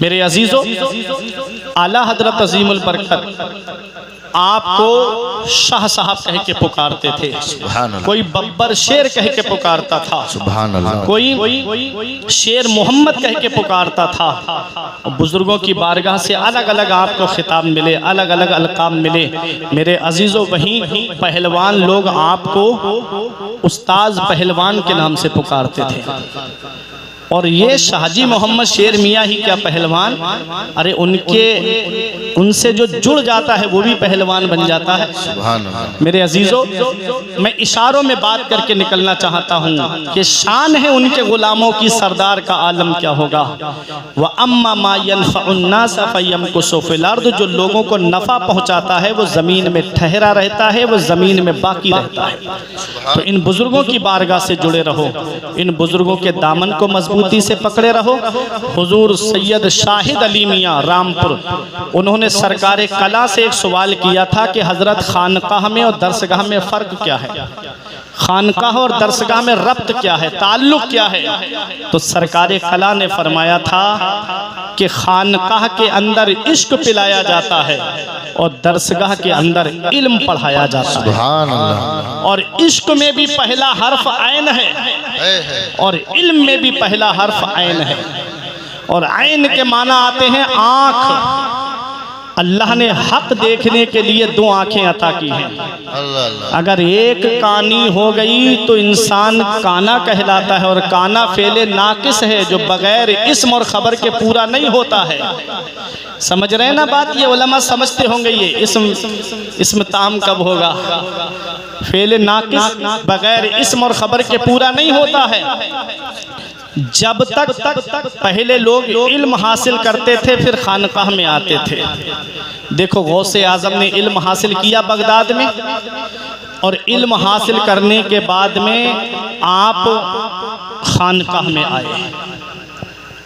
मेरे अजीजों, आला हजरत अजीमुल बरकत आपको शाह साहब कह के पुकारते थे, कोई बब्बर शेर कह के पुकारता था, सुभान अल्लाह, कोई शेर मोहम्मद कह के पुकारता था। बुजुर्गों की बारगाह से अलग अलग आपको खिताब मिले, अलग अलग अलकाम मिले। मेरे अजीजों, वहीं पहलवान लोग आपको उस्ताद पहलवान के नाम से पुकारते थे। और ये शाहजी मोहम्मद शेर मियाँ ही क्या पहलवान, अरे उनसे जो जुड़ जाता है वो भी पहलवान बन जाता है। मेरे अजीजों, मैं इशारों में बात करके निकलना चाहता हूँ कि शान है उनके गुलामों की, सरदार का आलम क्या होगा। वह अम्मा मा यनफ़उन्नास फ़यमकुसु फ़िल अर्द, जो लोगों को नफ़ा पहुँचाता है वो ज़मीन में ठहरा रहता है, वो ज़मीन में बाकी रहता है। तो इन बुज़ुर्गों की बारगाह से जुड़े रहो, इन बुज़ुर्गों के दामन को मजबूती से पकड़े रहो। हुजूर सैयद शाहिद अली मियाँ रामपुर, उन्होंने सरकारे कला से एक सवाल किया था कि हजरत खानकाह में और दरसगाह में फ़र्क क्या है, खानकाह और दरसगाह में रब्त क्या है, ताल्लुक़ क्या है। तो सरकारे कला ने फरमाया था कि खानकाह के अंदर इश्क पिलाया जाता है और दरसगाह के अंदर इल्म पढ़ाया जाता है। सुभान अल्लाह। और इश्क में भी पहला हर्फ ऐन है और इल्म में भी पहला हर्फ ऐन है। और ऐन के माना आते हैं आँख। अल्लाह ने हक देखने के लिए दो आंखें अता की हैं। अगर एक कानी हो गई तो इंसान काना कहलाता है, और काना फेले नाकिस है जो बगैर इस्म और खबर के पूरा नहीं होता है। समझ रहे हैं ना बात, ये उलमा समझते होंगे। ये इस्म ताम कब होगा, फेले नाकिस बगैर इस्म और खबर के पूरा नहीं होता है। जब तक पहले लोग इल्म हासिल करते थे फिर खानकाह में आते थे। देखो गौसे आजम ने इल्म हासिल किया बगदाद में, और इल्म हासिल करने के बाद में आप खानकाह में आए।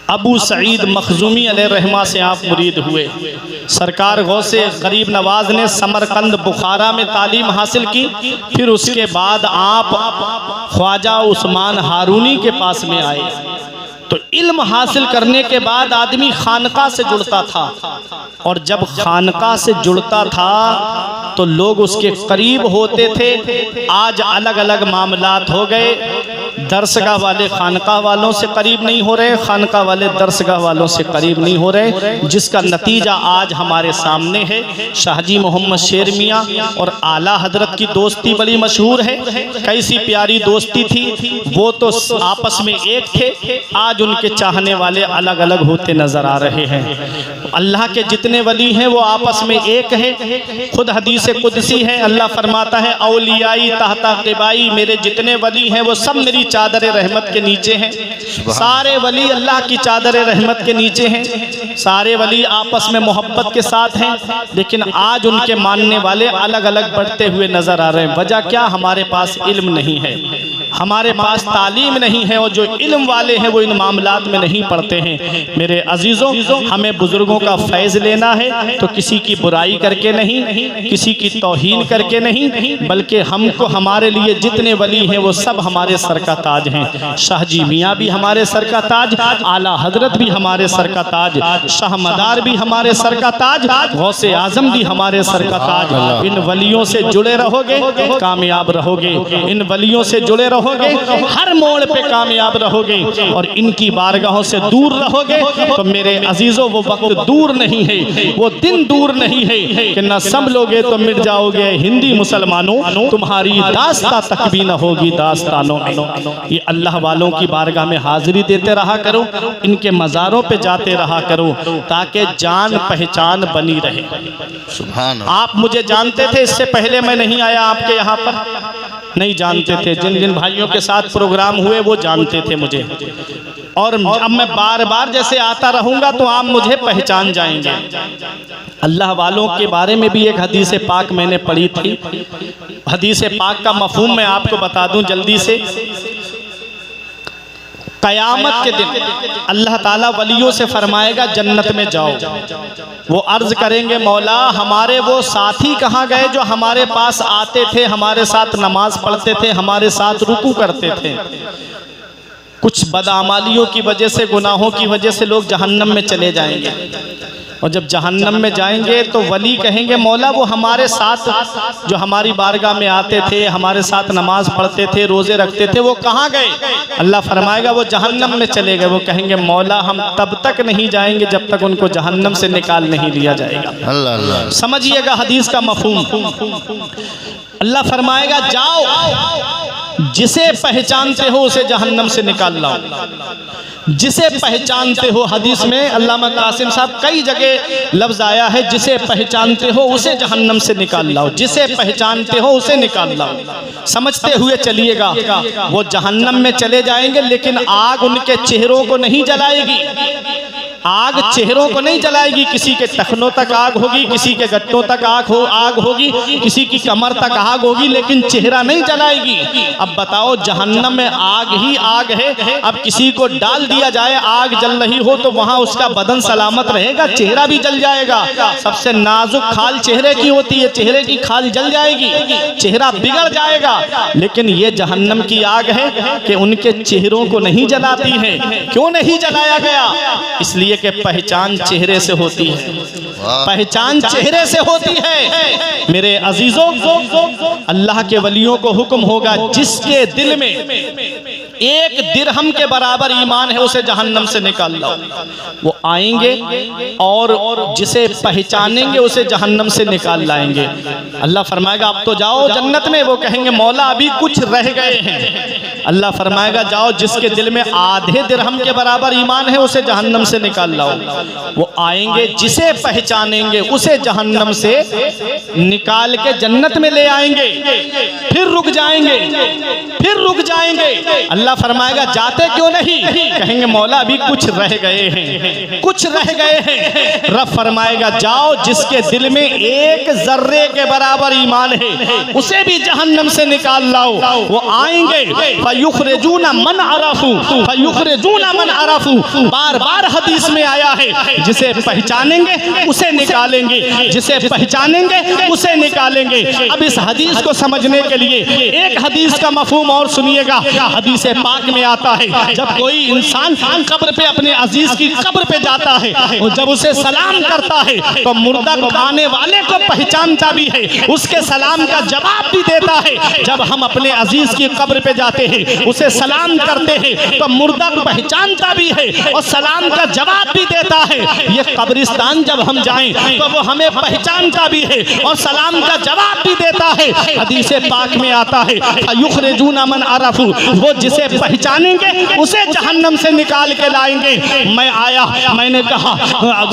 अबू सईद मखजूमी अलैहिर्रहमा से आप मुरीद हुए। सरकार गौसे गरीब नवाज ने समरकंद बुखारा में तालीम हासिल की। फिर उसके बाद आप ख्वाजा उस्मान हारूनी के पास में आए। तो इल्म हासिल करने के बाद आदमी खानका से जुड़ता था, और जब खानका से जुड़ता था तो लोग उसके करीब होते थे। आज अलग अलग मामलात हो गए, दरसगाह वाले खानका वालों से करीब नहीं हो रहे, खानका वाले दरसगाह वालों से करीब नहीं हो रहे, जिसका नतीजा आज हमारे सामने है। शाहजी मोहम्मद शेर मियाँ और आला हजरत की दोस्ती बड़ी मशहूर है। कैसी प्यारी दोस्ती थी, वो तो आपस में एक थे, आज उनके चाहने वाले अलग अलग होते नजर आ रहे हैं। अल्लाह के जितने वली हैं वो आपस में एक हैं। खुद हदीस कुदसी है, अल्लाह फरमाता है औलियाई तहता क़िबाई, मेरे जितने वली हैं वो सब मेरी चादर रहमत के नीचे हैं। सारे वली अल्लाह की चादर रहमत के नीचे हैं, सारे वली आपस में मोहब्बत के साथ हैं। लेकिन आज उनके मानने वाले अलग अलग बढ़ते हुए नजर आ रहे हैं। वजह क्या, हमारे पास इल्म नहीं है, हमारे पास तालीम नहीं है, और जो इल्म वाले हैं वो इन मामलात में नहीं पढ़ते हैं। मेरे अजीज़ों, हमें बुजुर्गों का फैज़ लेना है तो किसी की बुराई करके नहीं, किसी की तौहीन करके नहीं, बल्कि हमको हमारे लिए जितने वली हैं वो सब हमारे सर का ताज हैं। शाहजी मियाँ भी हमारे सर का ताज, आला हजरत भी हमारे सर का ताज, शाह मदार भी हमारे सर का ताज, गौसे आजम भी हमारे सर का ताज। इन वलियों से जुड़े रहोगे कामयाब रहोगे, इन वलियों से जुड़े रहोगे हर मोड़ पे कामयाब रहोगे, और इनकी बारगाहों से दूर रहोगे तो मेरे अजीजों वो वक्त दूर नहीं है, वो दिन दूर नहीं है कि न सब लोगे तो मिट जाओगे हिंदी मुसलमानों, तुम्हारी दास्ता तक भी न होगी दास्तानों में। ये अल्लाह वालों की बारगाह में हाजिरी देते रहा करो, इनके मज़ारों पे जाते रहा करो, ताकि जान पहचान बनी रहे। सुभान अल्लाह। आप मुझे जानते थे, इससे पहले मैं नहीं आया आपके यहाँ पर, नहीं जानते थे। जिन जिन भाइयों के साथ प्रोग्राम हुए वो जानते थे मुझे, और अब मैं बार बार जैसे आता रहूँगा तो आप मुझे पहचान जाएंगे। अल्लाह वालों के बारे में भी एक हदीस पाक मैंने पढ़ी थी। हदीस पाक का मफहूम मैं आपको बता दूं जल्दी से। कयामत के दिन अल्लाह ताला वलियों से फरमाएगा जन्नत में जाओ। वो अर्ज करेंगे मौला हमारे वो साथी कहाँ गए जो हमारे पास आते थे, हमारे साथ नमाज पढ़ते थे, हमारे साथ रुकू करते थे। कुछ बदआमालियों की वजह से, गुनाहों की वजह से लोग जहन्नम में चले जाएंगे। और जब जहन्नम में जाएंगे तो वली कहेंगे मौला वो हमारे साथ जो हमारी बारगाह में आते थे, हमारे साथ नमाज पढ़ते थे, रोज़े रखते थे, वो कहाँ गए? अल्लाह फरमाएगा वो जहन्नम में चले गए। वो कहेंगे मौला हम तब तक नहीं जाएंगे जब तक उनको जहन्नम से निकाल नहीं लिया जाएगा। अल्लाह अल्लाह। समझिएगा हदीस का मफहूम। अल्लाह फरमाएगा जाओ जिसे पहचानते हो उसे जहन्नम से निकाल लाओ। जिसे पहचानते हो, हदीस में अल्लामा कासिम साहब कई जगह लफ्ज़ आया है, जिसे पहचानते हो उसे जहन्नम से निकाल लाओ, जिसे पहचानते हो उसे निकाल लाओ। समझते हुए चलिएगा वो जहन्नम में चले जाएंगे लेकिन आग उनके चेहरों को नहीं जलाएगी। आग चेहरों को नहीं जलाएगी, किसी के टखनों तक आग होगी, किसी के गट्टों तक आग होगी, किसी की कमर तक आग होगी, लेकिन चेहरा नहीं जलाएगी। अब बताओ जहन्नम में आग ही आग है। अब किसी को डाल दिया जाए, आग जल रही हो तो वहां उसका बदन सलामत रहेगा, चेहरा भी जल जाएगा। सबसे नाजुक खाल चेहरे की होती है, चेहरे की खाल जल जाएगी, चेहरा बिगड़ जाएगा। लेकिन ये जहन्नम की आग है कि उनके चेहरों को नहीं जलाती है। क्यों नहीं जलाया गया? इसलिए कि पहचान चेहरे से होती है, पहचान चेहरे से होती है। मेरे अजीजों, अल्लाह के वलियों को हुक्म होगा जिसके दिल में एक दिरहम के बराबर ईमान है उसे जहन्नम से निकाल लाओ। वो आएंगे और जिसे पहचानेंगे उसे जहन्नम से निकाल लाएंगे। अल्लाह फरमाएगा अब तो जाओ जन्नत में। वो कहेंगे मौला अभी कुछ रह गए हैं। अल्लाह फरमाएगा जाओ जिसके दिल में आधे दिरहम के बराबर ईमान है उसे जहन्नम से निकाल लाओ। वो आएंगे, जिसे पहचानेंगे उसे जहन्नम से निकाल के जन्नत में ले आएंगे। फिर रुक जाएंगे, फिर रुक जाएंगे। अल्लाह फरमाएगा जाते क्यों नहीं? कहेंगे मौला अभी कुछ रह गए हैं, कुछ रह गए हैं। रब फरमाएगा जाओ जिसके दिल में एक जर्रे के बराबर ईमान है उसे भी जहन्नम से निकाल लाओ। वो आएंगे फयुखरिजूना मन अरफू, फयुखरिजूना मन अरफू। बार बार हदीस में आया है जिसे पहचानेंगे उसे निकालेंगे, जिसे पहचानेंगे उसे निकालेंगे। अब इस हदीस को समझने के लिए एक हदीस का मफहूम और सुनिएगा। हदीस पाक में आता है जब कोई इंसान कब्र पे अपने अजीज की कब्र पे जाता है और जब उसे सलाम करता है तो मुर्दा को खाने वाले को पहचानता भी है, उसके सलाम का जवाब भी देता है। जब हम अपने अजीज की कब्र पे जाते हैं उसे सलाम करते हैं तो मुर्दा को पहचानता भी है और सलाम का जवाब भी देता है। ये कब्रिस्तान जब हम जाएं तो वो हमें पहचानता भी है और सलाम का जवाब भी देता है। हदीस पाक में आता है युखरिजूना मन अरफू, वो जिसे पहचानेंगे उसे जहन्नम से निकाल के लाएंगे। मैं आया, मैंने कहा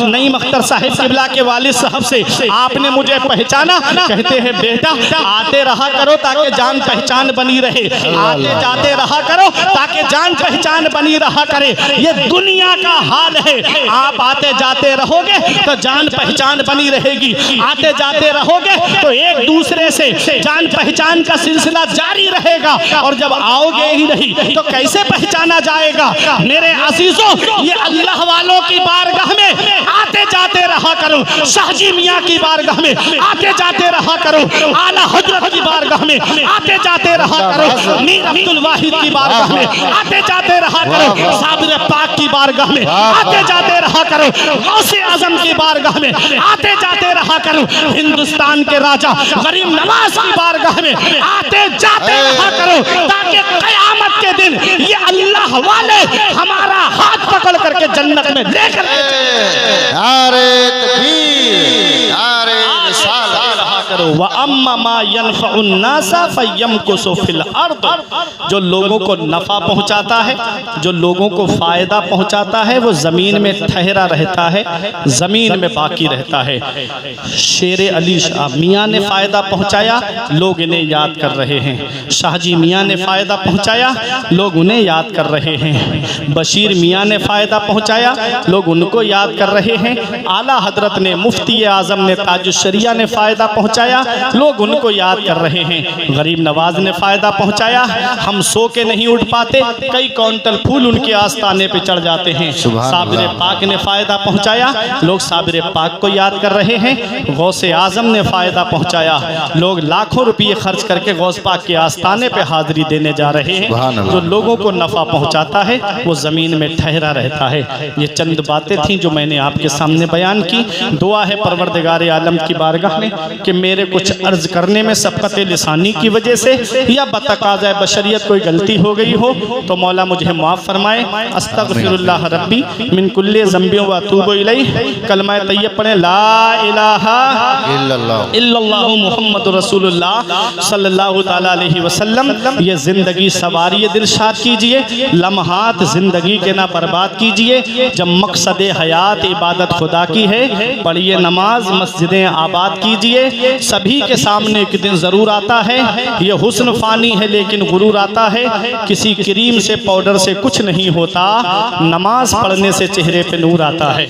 नईम अख्तर साहिब किबला के वालिद साहब से आपने मुझे पहचाना? कहते हैं बेटा आते रहा करो ताकि जान पहचान बनी रहे, आते जाते रहा करो ताकि जान पहचान बनी रहा करे। ये दुनिया का हाल है, आप आते जाते रहोगे तो जान पहचान बनी रहेगी, आते जाते रहोगे तो एक दूसरे से जान पहचान का सिलसिला जारी रहेगा। और जब आओगे ही नहीं तो कैसे पहचाना जाएगा? मेरे अजीजों, ये अल्लाह वालों की बारगाह में आते जाते रहा करो, शाहजी मियाँ की बारगाह में आते जाते रहा करो, आला हजरत की बारगाह में आते जाते रहा करो, मीर अब्दुल वाहिद की बारगाह में आते जाते रहा करो, साबिर पाक की बारगाह में आते जाते रहा करो, गौसे आजम की बारगाह में आते जाते रहा करो, हिंदुस्तान के राजा गरीब नवाज की बारगाह में आते जाते रहा करो, ताकि क़यामत के दिन ये अल्लाह वाले हमारा हाथ पकड़ करके जन्नत में लेकर नारे तकबीर, नारे रिसालत। व अम्मा मा यनफउन नासा फयमकुसु फिल अर्द, जो लोगों को नफा पहुंचाता है, जो लोगों को फायदा पहुंचाता है, वो जमीन में ठहरा रहता है, जमीन में बाकी रहता है। शेर अली शाह मियाँ ने फायदा पहुंचाया, लोग इन्हें याद कर रहे हैं। शाहजी मियाँ ने फायदा पहुंचाया, लोग उन्हें याद कर रहे हैं। बशीर मियाँ ने फायदा पहुंचाया, लोग उनको याद कर रहे हैं। आला हजरत ने, मुफ्ती आजम ने, ताजुश शरिया ने फायदा पहुंचाया, पहुंचाया, लोग उनको याद कर रहे हैं। गरीब नवाज ने फायदा पहुंचाया, हम सो के नहीं उठ पाते, कई क्विंटल फूल उनके आस्थाने पे चढ़ जाते हैं। साबिर पाक ने फायदा पहुंचाया, लोग साबिर पाक को याद कर रहे हैं। गौसे आजम ने फायदा पहुंचाया, लोग लाखों रुपये खर्च करके गौस पाक के आस्थाने पे हाजिरी देने जा रहे हैं। जो लोगों को नफा पहुंचाता है वो जमीन में ठहरा रहता है। ये चंद बातें थीं जो मैंने आपके सामने बयान की। दुआ है परवरदिगार आलम की बारगाह में कि मेरे कुछ अर्ज करने में सबकत लिसानी की वजह से या बतकाज़ा बशरियत कोई गलती हो गई हो तो मौला मुझे माफ़ फरमाए। अस्तगफिरुल्लाह रब्बी मिन कुल्ली ज़ंबि व अतूबु इलैह। कलमा तैयब पढ़ें, ला इलाहा इल्लल्लाह मुहम्मदुर रसूलुल्लाह सल्लल्लाहु तआला अलैहि वसल्लम। ये ज़िंदगी सवारी दिलशाद कीजिए, लम्हात ज़िंदगी के ना बर्बाद कीजिए। जब मकसद हयात इबादत खुदा की है, पढ़िए नमाज, मस्जिदें आबाद कीजिए। सभी के सामने एक दिन ज़रूर आता है, ये हुस्न फ़ानी है लेकिन गुरूर आता है। किसी क्रीम से पाउडर से कुछ नहीं होता, नमाज पढ़ने से चेहरे पे नूर आता है।